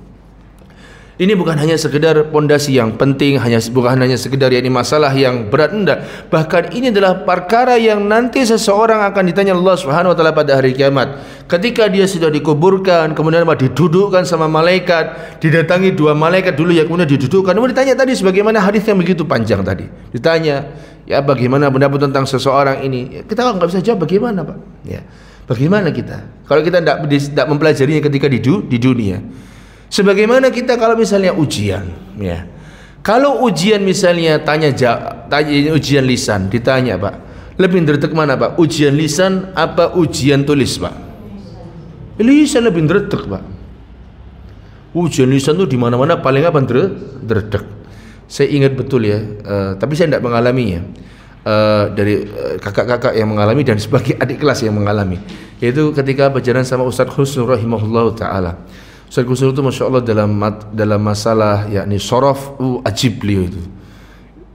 ini bukan hanya sekedar pondasi yang penting, bukan hanya sekedar yakni masalah yang berat, enggak. Bahkan ini adalah perkara yang nanti seseorang akan ditanya Allah Subhanahu wa taala pada hari kiamat. Ketika dia sudah dikuburkan, kemudian didudukkan sama malaikat, didatangi 2 malaikat dulu ya, kemudian didudukkan. Kemudian ditanya tadi sebagaimana hadis yang begitu panjang tadi. Ditanya, ya bagaimana pendapat tentang seseorang ini? Ya, kita nggak bisa jawab bagaimana, Pak. Ya. Bagaimana kita? Kalau kita tidak mempelajarinya ketika di dunia. Sebagaimana kita kalau misalnya ujian, ya. Kalau ujian misalnya tanya ujian lisan, ditanya Pak, lebih ndredeg mana Pak? Ujian lisan apa ujian tulis Pak? Lisan lebih ndredeg Pak. Ujian lisan tuh di mana-mana paling apa ndredeg. Saya ingat betul ya, tapi saya tidak mengalaminya. Dari kakak-kakak yang mengalami dan sebagai adik kelas yang mengalami, yaitu ketika berjalan sama Ustaz Husnul rahimahullahu taala. Ustaz Husnul itu Masya Allah dalam masalah yakni sorof ajib beliau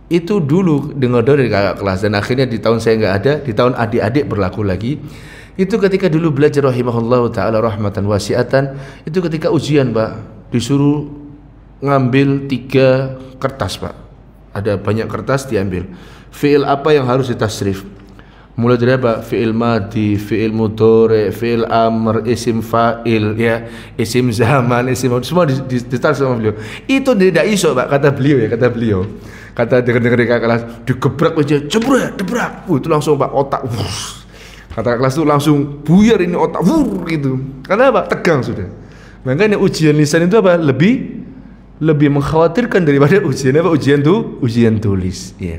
itu dulu dengar dari kakak kelas, dan akhirnya di tahun saya nggak ada, di tahun adik-adik berlaku lagi. Itu ketika dulu belajar rahimahullahu taala rahmatan wasiatan, itu ketika ujian Pak, disuruh ngambil 3 kertas Pak, ada banyak kertas diambil, fi'il apa yang harus ditasrif, mulai dari apa? Fi'il madi, fi'il mudhari, fi'il amr, isim fa'il, ya, isim zaman, isim semua ditaruh sama beliau. Itu tidak iso Pak, kata beliau. Kata dengar kakak kelas, digebrak aja, debrak. Itu langsung Pak otak. Kata kelas itu langsung buyar ini otak, gitu. Karena apa? Tegang sudah. Makanya ujian lisan itu apa? Lebih mengkhawatirkan daripada ujian tulis, ya.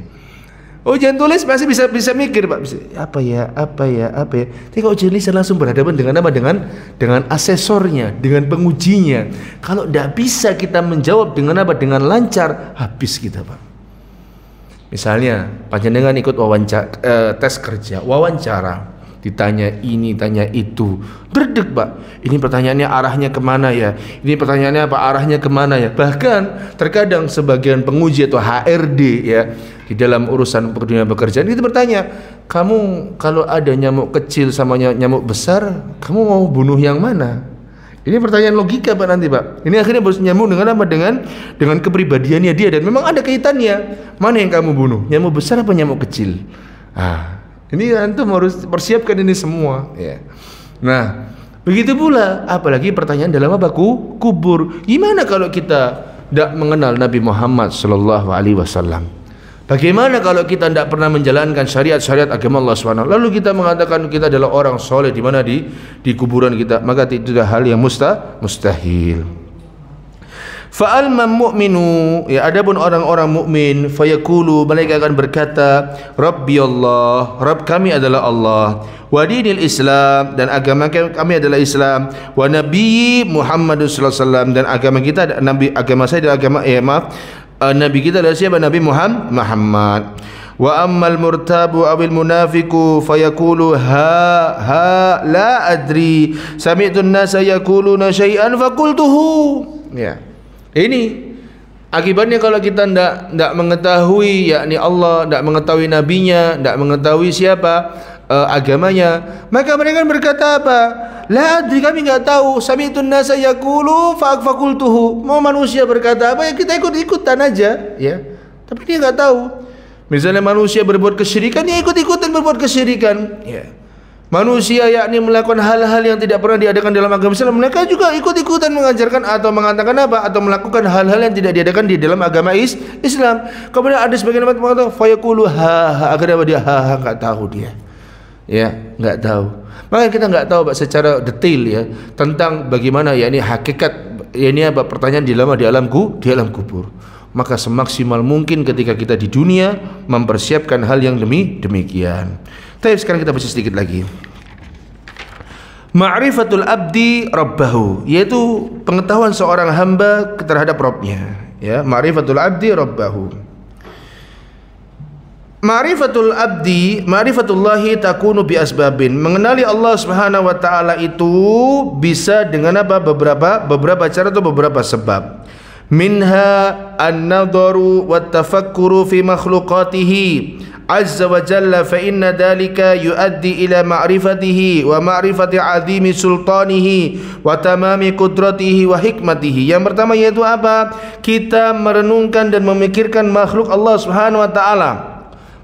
Ujian tulis masih bisa mikir Pak, apa ya. Tapi kalau ujian lisan langsung berhadapan dengan apa? Dengan asesornya, dengan pengujinya. Kalau tidak bisa kita menjawab dengan apa? Dengan lancar, habis kita Pak. Misalnya panjenengan ikut tes kerja, wawancara, ditanya ini, tanya itu, berdek Pak. Ini pertanyaannya arahnya kemana ya? Ini pertanyaannya apa? Arahnya kemana ya? Bahkan terkadang sebagian penguji atau HRD ya, di dalam urusan dunia pekerjaan itu bertanya, kamu kalau ada nyamuk kecil sama nyamuk besar, kamu mau bunuh yang mana? Ini pertanyaan logika Pak nanti Pak. Ini akhirnya harus nyambung dengan apa? Dengan kepribadiannya dia, dan memang ada kaitannya. Mana yang kamu bunuh? Nyamuk besar apa nyamuk kecil? Ini antum harus persiapkan ini semua, ya. Nah, begitu pula apalagi pertanyaan dalam apa? Kubur. Gimana kalau kita tidak mengenal Nabi Muhammad sallallahu alaihi wasallam? Bagaimana kalau kita tidak pernah menjalankan syariat-syariat agama Allah SWT, lalu kita mengatakan kita adalah orang soleh di mana di kuburan kita, maka itu adalah hal yang mustahil. Fa'alman mu'minu, ya, adapun orang-orang mukmin, fayaqulu, mereka akan berkata, Rabbi Allah, Rabb kami adalah Allah, wa dinil Islam, dan agama kami adalah Islam, wa Nabi Muhammad sallallahu alaihi wasallam, dan agama saya adalah agama Nabi kita adalah siapa? Nabi Muhammad. Wa ammal murtabu awil munafiqu fayaqulu ha la adri sami'tu an-nasa yaquluna syai'an faqultuhu. Ya. Ini akibatnya kalau kita tidak mengetahui yakni Allah, tidak mengetahui nabinya, tidak mengetahui siapa agamanya, maka mereka berkata apa? La adri, kami enggak tahu. Sami'tu an-nasa yaqulu faqultuhu. Mau manusia berkata apa ya kita ikut-ikutan aja, ya. Tapi dia enggak tahu. Misalnya manusia berbuat kesyirikan, ya ikut-ikutan berbuat kesyirikan. Ya. Manusia yakni melakukan hal-hal yang tidak pernah diadakan dalam agama Islam, mereka juga ikut-ikutan mengajarkan atau mengatakan apa? Atau melakukan hal-hal yang tidak diadakan di dalam agama Islam. Kemudian ada sebagian umat mengatakan fayaqulu ha, agar apa dia ha enggak tahu dia. Ya, enggak tahu. Maka kita enggak tahu secara detail ya tentang bagaimana yakni hakikat ini apa pertanyaan di alam kubur. Maka semaksimal mungkin ketika kita di dunia mempersiapkan hal yang demikian. Tapi sekarang kita baca sedikit lagi. Ma'rifatul abdi rabbahu, yaitu pengetahuan seorang hamba terhadap Rabbnya. Ya, ma'rifatul abdi rabbahu. Ma'rifatul abdi, ma'rifatullahi takunu bi asbabin. Mengenali Allah Subhanahu wa taala itu bisa dengan apa? Beberapa cara atau beberapa sebab. Minha an-nadharu wat-tafakkuru fi makhluqatihi azza wa jalla fa inna dhalika yuaddi ila ma'rifatihi wa ma'rifati 'azimi sultanihi wa tamami qudratihi wa hikmatihi. Yang pertama yaitu apa? Kita merenungkan dan memikirkan makhluk Allah Subhanahu wa taala.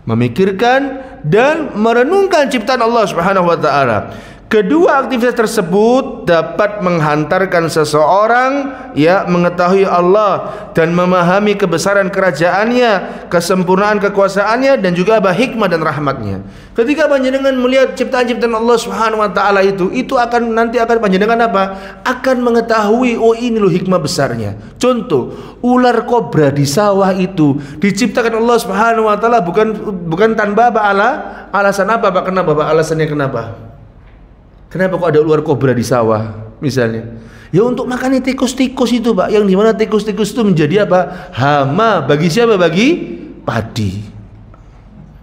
Memikirkan dan merenungkan ciptaan Allah Subhanahu wa taala. Kedua aktivitas tersebut dapat menghantarkan seseorang ya mengetahui Allah dan memahami kebesaran kerajaannya, kesempurnaan kekuasaannya dan juga hikmah dan rahmatnya. Ketika panjenengan melihat ciptaan-ciptaan Allah Subhanahu wa taala itu akan panjenengan apa? Akan mengetahui oh ini loh hikmah besarnya. Contoh, ular kobra di sawah itu diciptakan Allah Subhanahu wa taala bukan tanpa alasan apa Pak? Kenapa Pak? Alasannya kenapa? Kenapa kok ada ular kobra di sawah misalnya? Ya untuk makan tikus-tikus itu Pak, yang dimana tikus-tikus itu menjadi apa? Hama bagi siapa? Bagi padi.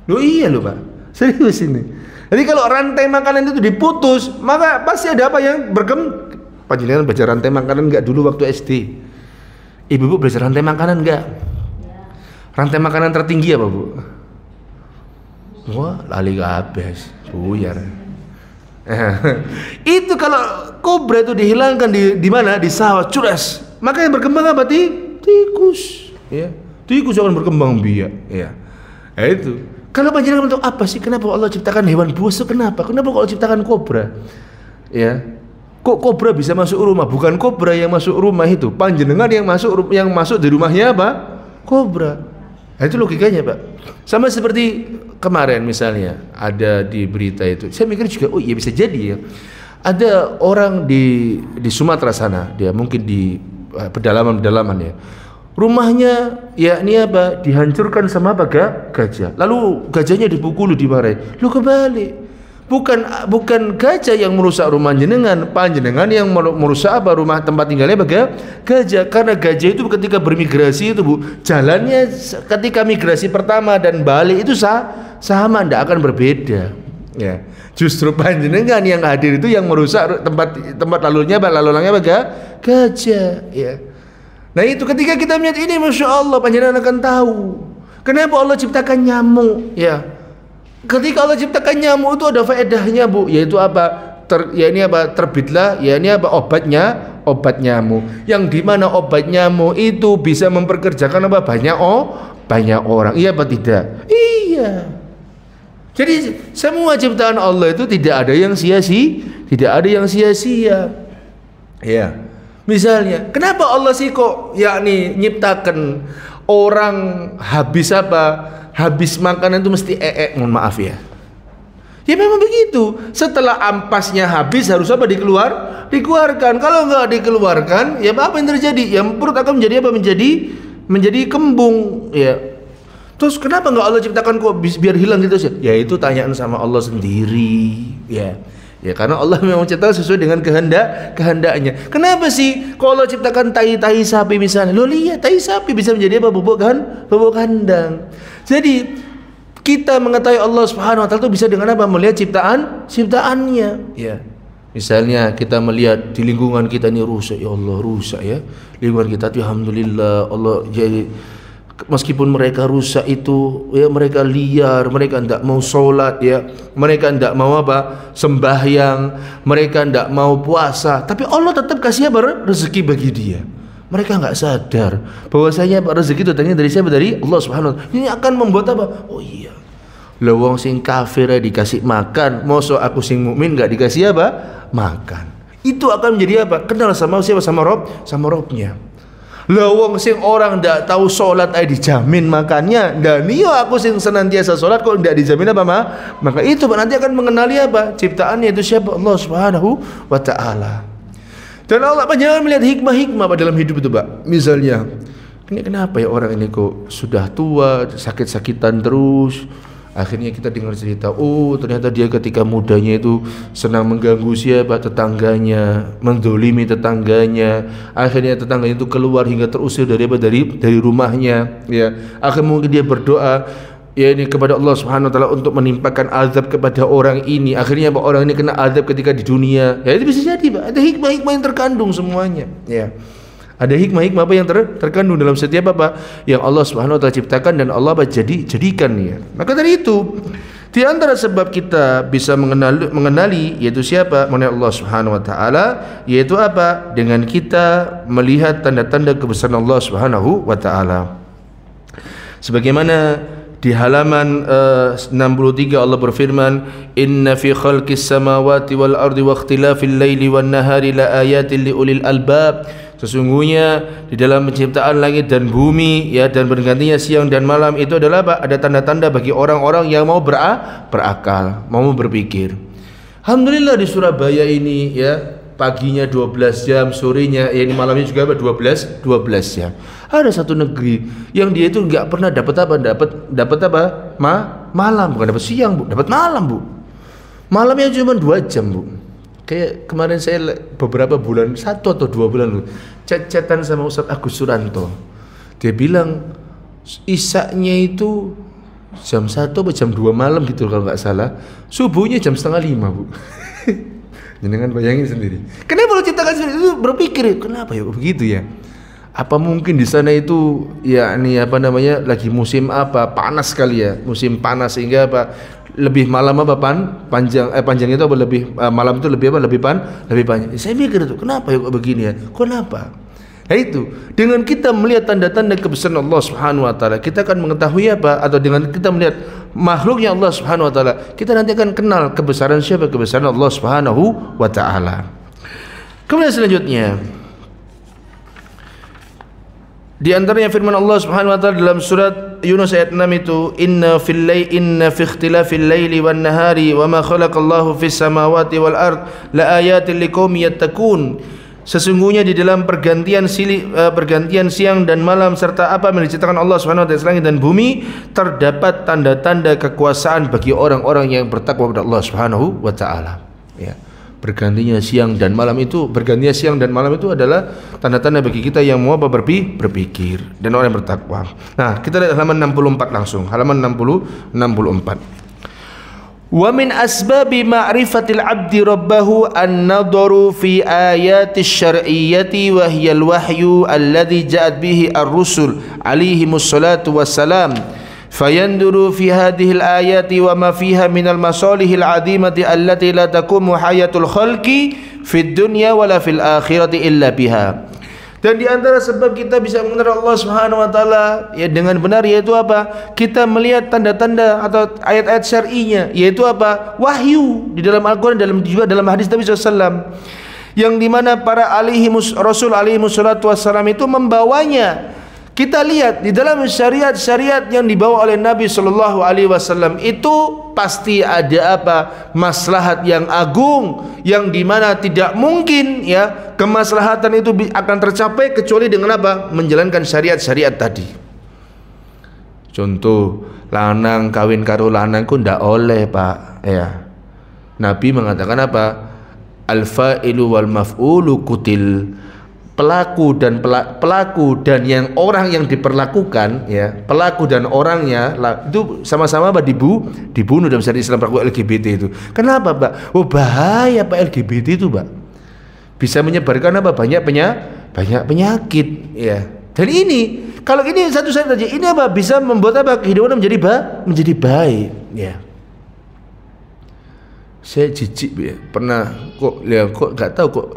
Loh iya loh Pak, serius ini. Jadi kalau rantai makanan itu diputus, maka pasti ada apa yang berkembang. Panjenengan belajar rantai makanan enggak dulu waktu SD? Ibu-ibu belajar rantai makanan enggak? Rantai makanan tertinggi apa Bu? Wah lali habis, buyar. Itu kalau kobra itu dihilangkan di mana? Di sawah, curas. Maka yang berkembang apa? Tikus. Ya. Tikus akan berkembang biak. Ya. Itu. Kalau panjenengan tahu apa sih kenapa Allah ciptakan hewan buas itu kenapa? Kenapa kalau ciptakan kobra? Ya. Kok kobra bisa masuk rumah? Bukan kobra yang masuk rumah itu. Panjenengan yang masuk di rumahnya apa? Kobra. Nah, itu logikanya Pak. Sama seperti kemarin misalnya ada di berita itu, saya mikir juga oh iya bisa jadi ya. Ada orang di Sumatera sana, dia mungkin di pedalaman ya. Rumahnya yakni apa? Dihancurkan sama apa? Gajah. Lalu gajahnya dipukuli, dimarahi. Lu kebalik. Bukan gajah yang merusak rumah panjenengan yang merusak apa rumah tempat tinggalnya gajah. Karena gajah itu ketika bermigrasi itu Bu, jalannya ketika migrasi pertama dan balik itu sama, tidak akan berbeda. Ya, justru panjenengan yang hadir itu yang merusak tempat lalulangnya gajah. Ya. Nah itu ketika kita melihat ini, masya Allah, panjenengan akan tahu kenapa Allah ciptakan nyamuk. Ya. Ketika Allah ciptakan nyamuk itu ada faedahnya Bu, yaitu apa? Terbitlah obat nyamuk, yang dimana obat nyamuk itu bisa memperkerjakan apa? Banyak orang. Iya apa tidak? Iya. Jadi semua ciptaan Allah itu tidak ada yang sia-sia. Ya. Misalnya, kenapa Allah sih kok nyiptakan orang habis makanan itu mesti mohon maaf ya. Ya memang begitu. Setelah ampasnya habis harus apa? Dikeluarkan. Kalau enggak dikeluarkan, ya apa yang terjadi? Ya perut akan menjadi apa? Menjadi kembung, ya. Terus kenapa enggak Allah ciptakan kok biar hilang gitu sih? Ya itu tanyaan sama Allah sendiri, ya. Ya karena Allah memang ciptakan sesuai dengan kehendaknya. Kenapa sih kalau Allah ciptakan tai sapi misalnya? Lo lihat tai sapi bisa menjadi apa? Bubuk kandang. Jadi Kita mengetahui Allah Subhanahu wa taala itu bisa dengan apa? Melihat ciptaannya, ya. Misalnya kita melihat di lingkungan kita ini rusak, ya Allah rusak ya. Lingkungan kita itu alhamdulillah Allah jadi meskipun mereka rusak itu ya, mereka liar, mereka tidak mau sholat ya, mereka tidak mau apa? Sembahyang, mereka tidak mau puasa, tapi Allah tetap kasih apa? Rezeki bagi dia. Mereka nggak sadar bahwasanya rezeki itu datangnya dari siapa? Dari Allah Subhanahu wa taala. Ini akan membuat apa? Oh iya, lah wong sing kafir dikasih makan, mosok aku sing mukmin nggak dikasih apa? Makan. Itu akan menjadi apa? Kenal sama siapa? Sama Robnya. Lah wong sing orang ndak tahu salat dijamin makannya, dan iya aku sing senantiasa salat kok ndak dijamin apa maka itu nanti akan mengenali apa? Ciptaannya itu siapa? Allah Subhanahu wa taala. Dan Allah jangan melihat hikmah-hikmah dalam hidup itu, Pak. Misalnya, ini kenapa ya orang ini kok sudah tua, sakit-sakitan terus. Akhirnya kita dengar cerita, oh ternyata dia ketika mudanya itu senang mengganggu siapa? Tetangganya, mendolimi tetangganya. Akhirnya tetangganya itu keluar hingga terusir dari rumahnya. Ya, akhirnya mungkin dia berdoa ya ini kepada Allah Subhanahu wa taala untuk menimpakan azab kepada orang ini. Akhirnya orang ini kena azab ketika di dunia. Ya itu bisa jadi, Pak. Ada hikmah-hikmah yang terkandung semuanya. Ya. Ada hikmah-hikmah apa yang terkandung dalam setiap apa yang Allah Subhanahu wa taala ciptakan dan Allah jadikan ya. Maka dari itu, di antara sebab kita bisa mengenali yaitu siapa? Mengenai Allah Subhanahu wa taala, yaitu apa? Dengan kita melihat tanda-tanda kebesaran Allah Subhanahu wa taala. Sebagaimana di halaman 63 Allah berfirman, inna fi khalqis samawati wal ardi wa ikhtilafil laili wan nahari la ayatin liulil albab. Sesungguhnya di dalam penciptaan langit dan bumi ya, dan bergantinya siang dan malam itu adalah apa? Ada tanda-tanda bagi orang-orang yang mau berakal, mau berpikir. Alhamdulillah di Surabaya ini ya, paginya 12 jam, sorenya ya ini malamnya juga apa? 12 jam. Ada satu negeri yang dia itu enggak pernah dapat apa? Malam, bukan dapat siang, Bu. Dapat malam, Bu. Malamnya cuma 2 jam, Bu. Kayak kemarin saya beberapa bulan, 1 atau 2 bulan chat-chatan sama Ustaz Agus Suranto. Dia bilang isaknya itu jam 1 atau jam 2 malam gitu kalau nggak salah. Subuhnya jam 4:30, Bu. Jangan bayangin sendiri. Kenapa lo ciptakan seperti itu? Berpikir, kenapa ya begitu ya? Apa mungkin di sana itu ya ini apa namanya lagi musim apa? Panas sekali ya, musim panas sehingga apa? Lebih malam apa panjang itu apa lebih malam itu lebih apa lebih panjang. Saya mikir itu kenapa ya kok begini ya? Kenapa? Nah itu dengan kita melihat tanda-tanda kebesaran Allah Subhanahu wa taala, kita akan mengetahui apa? Atau dengan kita melihat makhluknya Allah Subhanahu wa taala, kita nanti akan kenal kebesaran siapa? Kebesaran Allah Subhanahu wa taala. Kemudian selanjutnya di antaranya firman Allah Subhanahu wa taala dalam surat Yunus ayat 6 itu, inna fi ikhtilafil laili wan nahari wama khalaqallahu fis samawati wal ard la ayatin liqaumin yattaqun. Sesungguhnya di dalam pergantian siang dan malam serta apa yang diciptakan Allah Subhanahu wa taala langit dan bumi terdapat tanda-tanda kekuasaan bagi orang-orang yang bertakwa kepada Allah Subhanahu wa taala. Ya. Bergantinya siang dan malam itu adalah tanda-tanda bagi kita yang mau berpikir dan orang yang bertakwa. Nah, kita lihat halaman 64 langsung. Halaman 64. Wa min asbabi ma'rifatil 'abdi rabbahu an-nadharu fi ayatis syar'iyyati wa hiya al-wahyu alladhi ja'at bihi ar-rusul alaihimus salatu wassalam. فينظر في هذه الآيات وما فيها من المصالح العظيمة التي لا تقوم حياة الخلق في الدنيا ولا في الآخرة إلا بها. Dan di antara sebab kita bisa mengenal Allah Subhanahu wa taala ya dengan benar yaitu apa? Kita melihat tanda-tanda atau ayat-ayat syar'inya, yaitu apa? Wahyu di dalam Al-Qur'an juga dalam hadis Nabi SAW. Yang dimana para Rasul alaihimus salatu wassalam itu membawanya. Kita lihat di dalam syariat-syariat yang dibawa oleh Nabi Sallallahu Alaihi Wasallam itu pasti ada apa? Maslahat yang agung yang dimana tidak mungkin ya kemaslahatan itu akan tercapai kecuali dengan apa? Menjalankan syariat-syariat tadi. Contoh, lanang kawin karo lanangku ndak oleh, Pak. Ya. Nabi mengatakan apa? Al-fa'ilu wal maf'ulu kutil. pelaku dan yang orang yang diperlakukan, ya, pelaku dan orangnya itu sama-sama apa dibunuh dalam syariat Islam pelaku LGBT itu. Kenapa, Pak? Oh, bahaya Pak LGBT itu, Pak. Bisa menyebarkan apa? Banyak penyakit, ya. Dan ini kalau ini satu saja ini apa? Bisa membuat apa? Kehidupan menjadi baik, ya. Saya jijik, ya. Pernah kok nggak tahu kok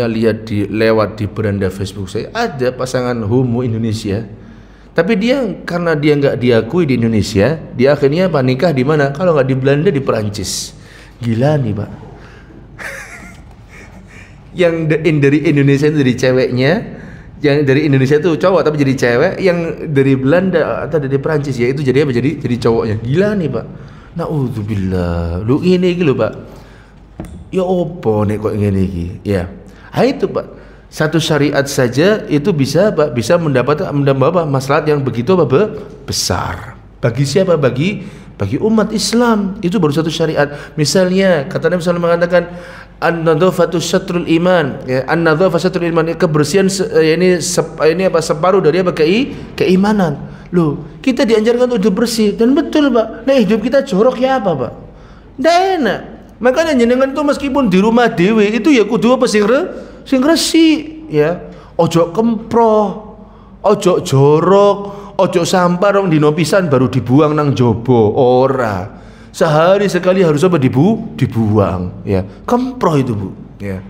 lihat lewat di beranda Facebook saya ada pasangan homo Indonesia, tapi karena dia nggak diakui di Indonesia, dia akhirnya nikah di mana? Kalau nggak di Belanda, di Perancis. Gila nih, Pak. Yang dari Indonesia itu dari ceweknya, yang dari Indonesia itu cowok tapi jadi cewek, yang dari Belanda atau dari Perancis ya itu jadi apa? Jadi cowoknya. Gila nih, Pak. Naudzubillah. Lu ini gitu, Pak. Ya opo nek kok ngene iki, ya. Itu, Pak. Satu syariat saja itu bisa, Pak, bisa mendapat maslahat yang begitu besar. Bagi siapa? Bagi umat Islam. Itu baru satu syariat. Misalnya kata Nabi SAW mengatakan an-nadzafatu syatrul iman, ya, an-nadzafatu syatrul iman, kebersihan ini separuh dari apa? Keimanan. Loh, kita diajarkan untuk hidup bersih, dan betul, Pak. Nah, hidup kita jorok ya apa, Pak? Nggak enak. Makanya jenengan itu meskipun di rumah dewe itu ya kudu apa sing resik, ya. Ojo kemproh, ojo jorok, ojo sampah rong dino pisan baru dibuang nang jobo. Ora. Sehari sekali harus apa? Dibuang, ya. Kemproh itu, Bu, ya.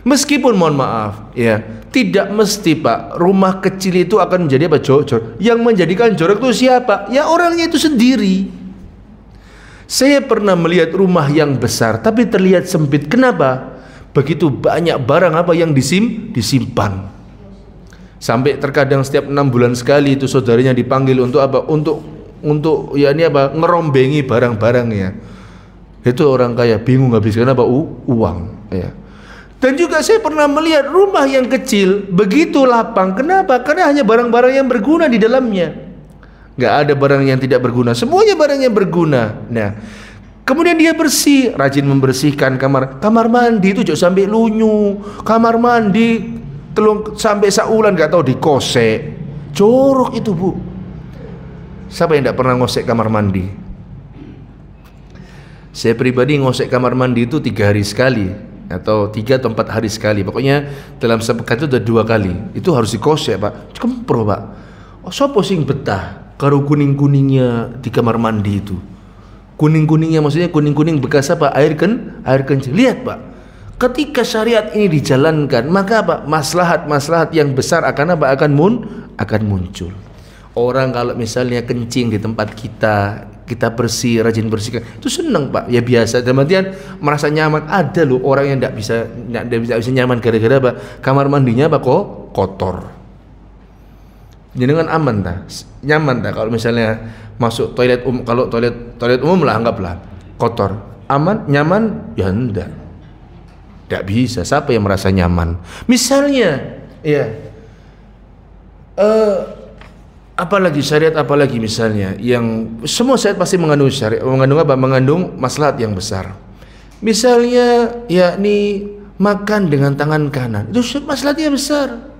Meskipun mohon maaf, ya, tidak mesti, Pak, rumah kecil itu akan menjadi apa? Jorok. Yang menjadikan jorok itu siapa? Ya orangnya itu sendiri. Saya pernah melihat rumah yang besar tapi terlihat sempit. Kenapa? Begitu banyak barang apa yang disimpan. Sampai terkadang setiap 6 bulan sekali itu saudaranya dipanggil untuk apa? Untuk ya ini apa? Ngerombengi barang-barangnya. Itu orang kaya bingung habiskan apa? Uang, ya. Dan juga saya pernah melihat rumah yang kecil begitu lapang. Kenapa? Karena hanya barang-barang yang berguna di dalamnya. Nggak ada barang yang tidak berguna, semuanya barang yang berguna. Nah, kemudian dia bersih, rajin membersihkan kamar mandi itu jangan sampai lunyu, kamar mandi sampai saulan nggak tahu dikosek, jorok itu, Bu. Siapa yang nggak pernah ngosek kamar mandi? Saya pribadi ngosek kamar mandi itu 3 hari sekali atau 3 atau 4 hari sekali. Pokoknya dalam sepekan itu udah 2 kali. Itu harus dikosek, Pak. Kempro, Pak. Oh, sopo sing betah karo kuning-kuningnya di kamar mandi itu. Kuning-kuningnya maksudnya kuning-kuning bekas apa? Air kencing. Lihat, Pak. Ketika syariat ini dijalankan, maka apa? Maslahat yang besar akan apa? Akan muncul. Orang kalau misalnya kencing di tempat kita bersih, rajin bersihkan, itu senang, Pak. Ya biasa, dalam artian merasa nyaman. Ada loh orang yang tidak bisa nyaman gara-gara apa? Kamar mandinya apa? Kotor. Jenengan aman dah, nyaman dah kalau misalnya masuk toilet kalau toilet umum lah anggaplah kotor, aman, nyaman? Ya enggak bisa. Siapa yang merasa nyaman? Misalnya, ya, apalagi syariat, apalagi misalnya yang semua syariat pasti mengandung syariat, mengandung maslahat yang besar. Misalnya, yakni makan dengan tangan kanan, itu maslahatnya besar.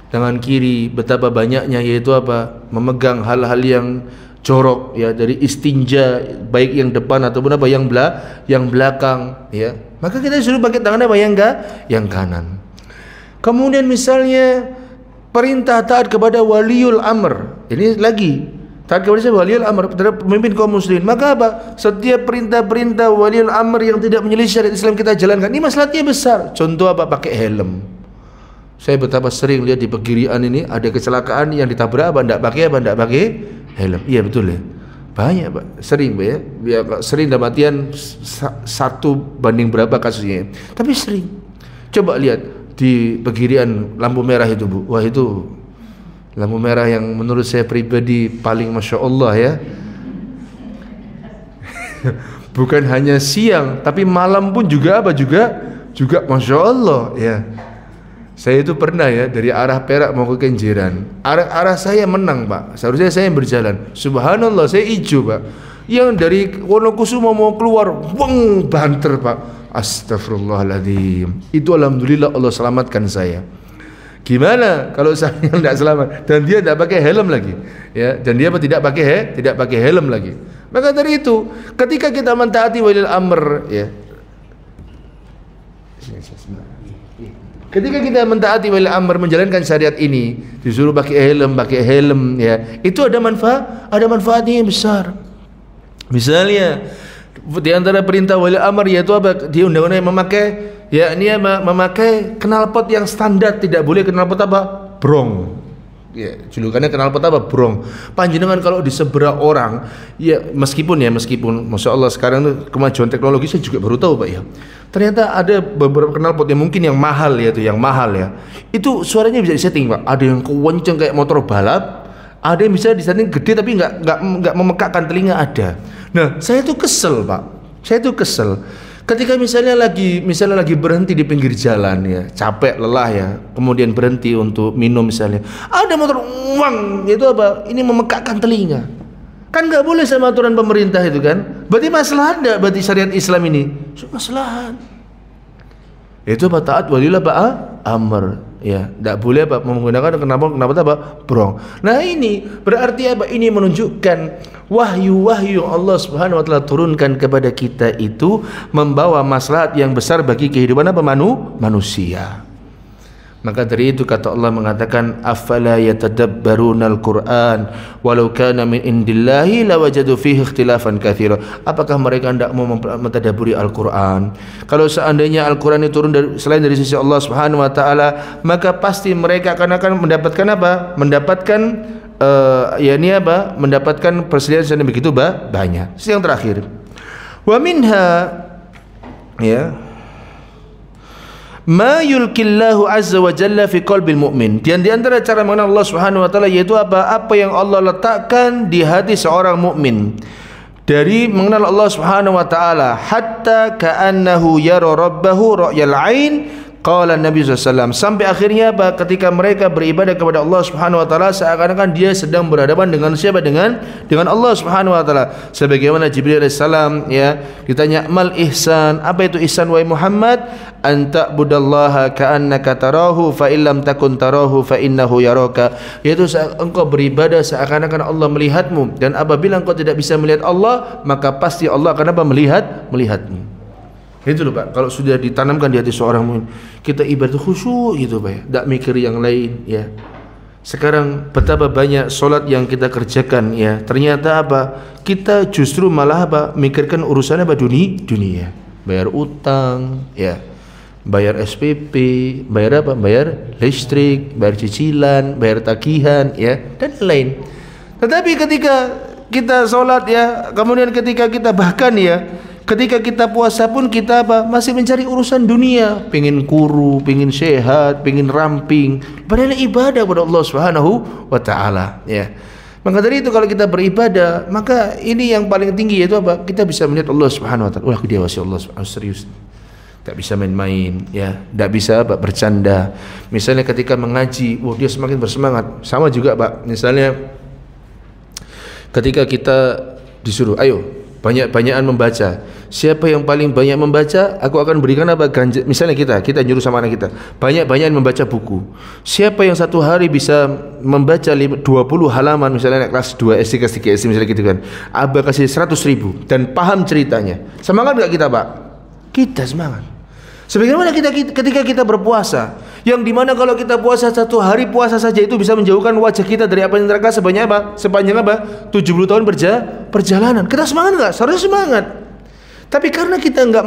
Tangan kiri betapa banyaknya, yaitu apa? Memegang hal-hal yang jorok, ya, dari istinja, baik yang depan ataupun apa yang belakang, ya. Maka kita suruh pakai tangan apa? Yang kanan. Kemudian misalnya perintah taat kepada waliul amr. Ini lagi taat kepada waliul amr, terhadap pemimpin kaum muslimin. Maka apa? Setiap perintah waliul amr yang tidak menyelisih syariat Islam kita jalankan. Ini maslahatnya besar. Contoh apa? Pakai helm. Saya betapa sering lihat di Pegirian ini ada kecelakaan yang ditabrak apa? Nggak pakai helm. Iya betul, ya. Banyak, Pak. Sering, Pak, ya. Sering dalam artian 1 banding berapa kasusnya. Tapi sering. Coba lihat di Pegirian lampu merah itu, Bu. Wah, itu lampu merah yang menurut saya pribadi paling Masya Allah, ya. Bukan hanya siang, tapi malam pun juga apa? Juga Masya Allah, ya. Saya itu pernah, ya, dari arah Perak mau ke Kenjeran. Arah saya menang, Pak. Seharusnya saya yang berjalan. Subhanallah, saya hijau, Pak. Yang dari Wonokusumo mau keluar, banter, Pak. Astagfirullahaladzim. Itu alhamdulillah Allah selamatkan saya. Gimana kalau saya tidak selamat dan dia tidak pakai helm lagi, ya, dan dia tidak pakai helm lagi. Maka dari itu, ketika kita mentaati walil amr, ya, ketika kita mentaati walil amr, menjalankan syariat ini, disuruh pakai helm, ya, itu ada manfaatnya yang besar. Misalnya di antara perintah walil amr yaitu apa? Dia undang-undang memakai, ya, ini memakai knalpot yang standar, tidak boleh knalpot apa? Brong. Ya, julukannya knalpot apa? Brong. Panjenengan kalau di seberang orang, ya meskipun Masya Allah sekarang itu kemajuan teknologi saya juga baru tahu Pak ya. Ternyata ada beberapa knalpot yang mungkin yang mahal ya, itu suaranya bisa disetting Pak. Ada yang kenceng kayak motor balap, ada yang bisa disetting gede tapi nggak memekakkan telinga ada. Nah, saya tuh kesel Pak. Ketika misalnya lagi berhenti di pinggir jalan ya, capek, lelah ya, kemudian berhenti untuk minum misalnya, ada motor uang, itu apa? Ini memekakkan telinga. Kan nggak boleh sama aturan pemerintah itu kan? Berarti masalah ada, berarti syariat Islam ini masalah. Itu apa? Taat walilah Pak amr. Ya, tidak boleh apa menggunakan kenapa apa brong. Nah ini berarti apa? Ini menunjukkan wahyu Allah Subhanahu wa taala turunkan kepada kita itu membawa maslahat yang besar bagi kehidupan apa manusia. Maka dari itu kata Allah mengatakan afala yatadabbarunal Qur'an walau kana min indillahi lawajadu fihi ikhtilafan katsira. Apakah mereka tidak mau mentadabburi Al-Qur'an? Kalau seandainya Al-Qur'an itu turun selain dari sisi Allah Subhanahu wa taala, maka pasti mereka akan mendapatkan apa? Mendapatkan perselisihan yang begitu banyak. Yang terakhir. Wa minha, ya, ma yulkillahu azza wa jalla fi qalbil mu'min. Dan di antara cara mengenal Allah Subhanahu wa taala yaitu apa yang Allah letakkan di hati seorang mukmin dari mengenal Allah Subhanahu wa taala, hatta ka'annahu yara rabbahu ra'yal 'ain. Qala Nabi SAW, sampai akhirnya apa? Ketika mereka beribadah kepada Allah Subhanahu wa taala seakan-akan dia sedang berhadapan dengan siapa? Dengan Allah Subhanahu wa taala. Sebagaimana Jibril alaihissalam ya ditanya mal ihsan, apa itu ihsan wahai Muhammad? An ta'budallaha ka'annaka tarahu fa illam takun tarahu fa innahu yaraka. Yaitu engkau beribadah seakan-akan Allah melihatmu, dan apabila engkau tidak bisa melihat Allah, maka pasti Allah akan apa? Melihatmu. Itu loh Pak, kalau sudah ditanamkan di hati seorang mukmin, kita ibadah khusyuk gitu Pak ya, tidak mikir yang lain ya. Sekarang betapa banyak solat yang kita kerjakan ya, ternyata apa? Kita justru malah apa? Mikirkan urusan apa? Dunia. Bayar utang ya, bayar SPP, bayar apa? Bayar listrik, bayar cicilan, bayar tagihan ya, dan lain. Tetapi ketika kita solat ya, kemudian ketika kita bahkan ya, ketika kita puasa pun kita apa? Masih mencari urusan dunia, pengin kuru, pengin sehat, pengin ramping. Padahal ibadah kepada Allah Subhanahu wa taala, ya. Maka dari itu kalau kita beribadah, maka ini yang paling tinggi yaitu apa? Kita bisa melihat Allah Subhanahu wa taala. Wah, dia wasi Allah Subhanahu serius. Tak bisa main-main, ya. Tak bisa apa bercanda. Misalnya ketika mengaji, wah dia semakin bersemangat. Sama juga, Pak. Misalnya ketika kita disuruh, ayo banyak-banyakan membaca. Siapa yang paling banyak membaca, aku akan berikan apa? Ganjar. Misalnya kita nyuruh sama anak kita, banyak-banyakan membaca buku. Siapa yang satu hari bisa membaca 20 halaman, misalnya anak kelas 2 SD, kelas 3 SD misalnya gitu kan, Abah kasih 100.000 dan paham ceritanya. Semangat enggak kita, Pak? Kita semangat. Sebagaimana ketika kita berpuasa, yang dimana kalau kita puasa satu hari puasa saja itu bisa menjauhkan wajah kita dari api neraka sepanjang apa? 70 tahun perjalanan. Kita semangat enggak? Seharusnya semangat. Tapi karena kita enggak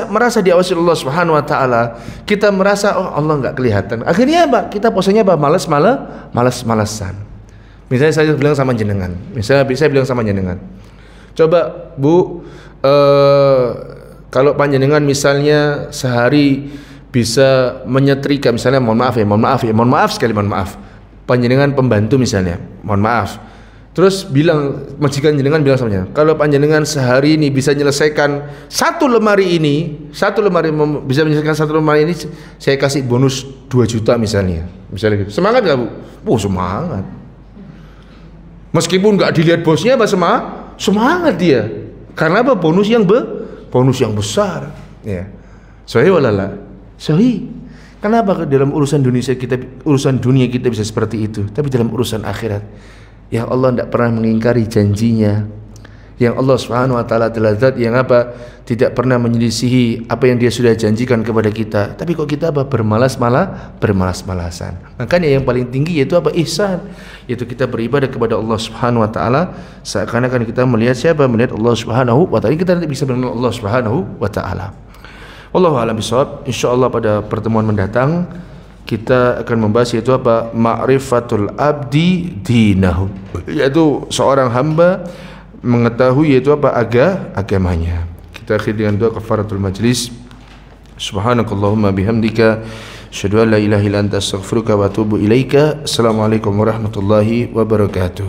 merasa diawasi Allah Subhanahu wa taala, kita merasa oh Allah enggak kelihatan. Akhirnya apa? Kita puasanya apa? Malas-malasan. Misalnya saya bilang sama jenengan. Coba Bu, kalau panjenengan misalnya sehari bisa menyetrika, misalnya mohon maaf sekali, panjenengan pembantu misalnya, mohon maaf. Terus bilang, majikan jenengan bilang sama jenengan, kalau panjenengan sehari ini bisa menyelesaikan satu lemari ini, saya kasih bonus 2 juta misalnya gitu. Semangat gak Bu? Oh semangat. Meskipun gak dilihat bosnya apa semangat dia. Karena apa? Bonus yang besar ya. Sahih walala? Sahih. Kenapa dalam urusan dunia kita bisa seperti itu, tapi dalam urusan akhirat yang Allah tidak pernah mengingkari janjinya, yang Allah Subhanahu wa taala adalah zat yang apa? Tidak pernah menyelisihi apa yang Dia sudah janjikan kepada kita. Tapi kok kita apa? Bermalas-malasan. Makanya yang paling tinggi yaitu apa? Ihsan. Yaitu kita beribadah kepada Allah Subhanahu wa taala seakan-akan kita melihat siapa? Melihat Allah Subhanahu wa taala. Kita nanti bisa mengenal Allah Subhanahu wa taala. Wallahu a'lam bishawab. Insyaallah pada pertemuan mendatang kita akan membahas yaitu apa? Ma'rifatul abdi dinahu. Yaitu seorang hamba mengetahui yaitu apa? Agamanya. Kita akhiri dengan doa kafaratul majlis. Subhanakallahumma bihamdika asyhadu an la ilaha illa anta astaghfiruka wa atubu ilaika. Assalamualaikum warahmatullahi wabarakatuh.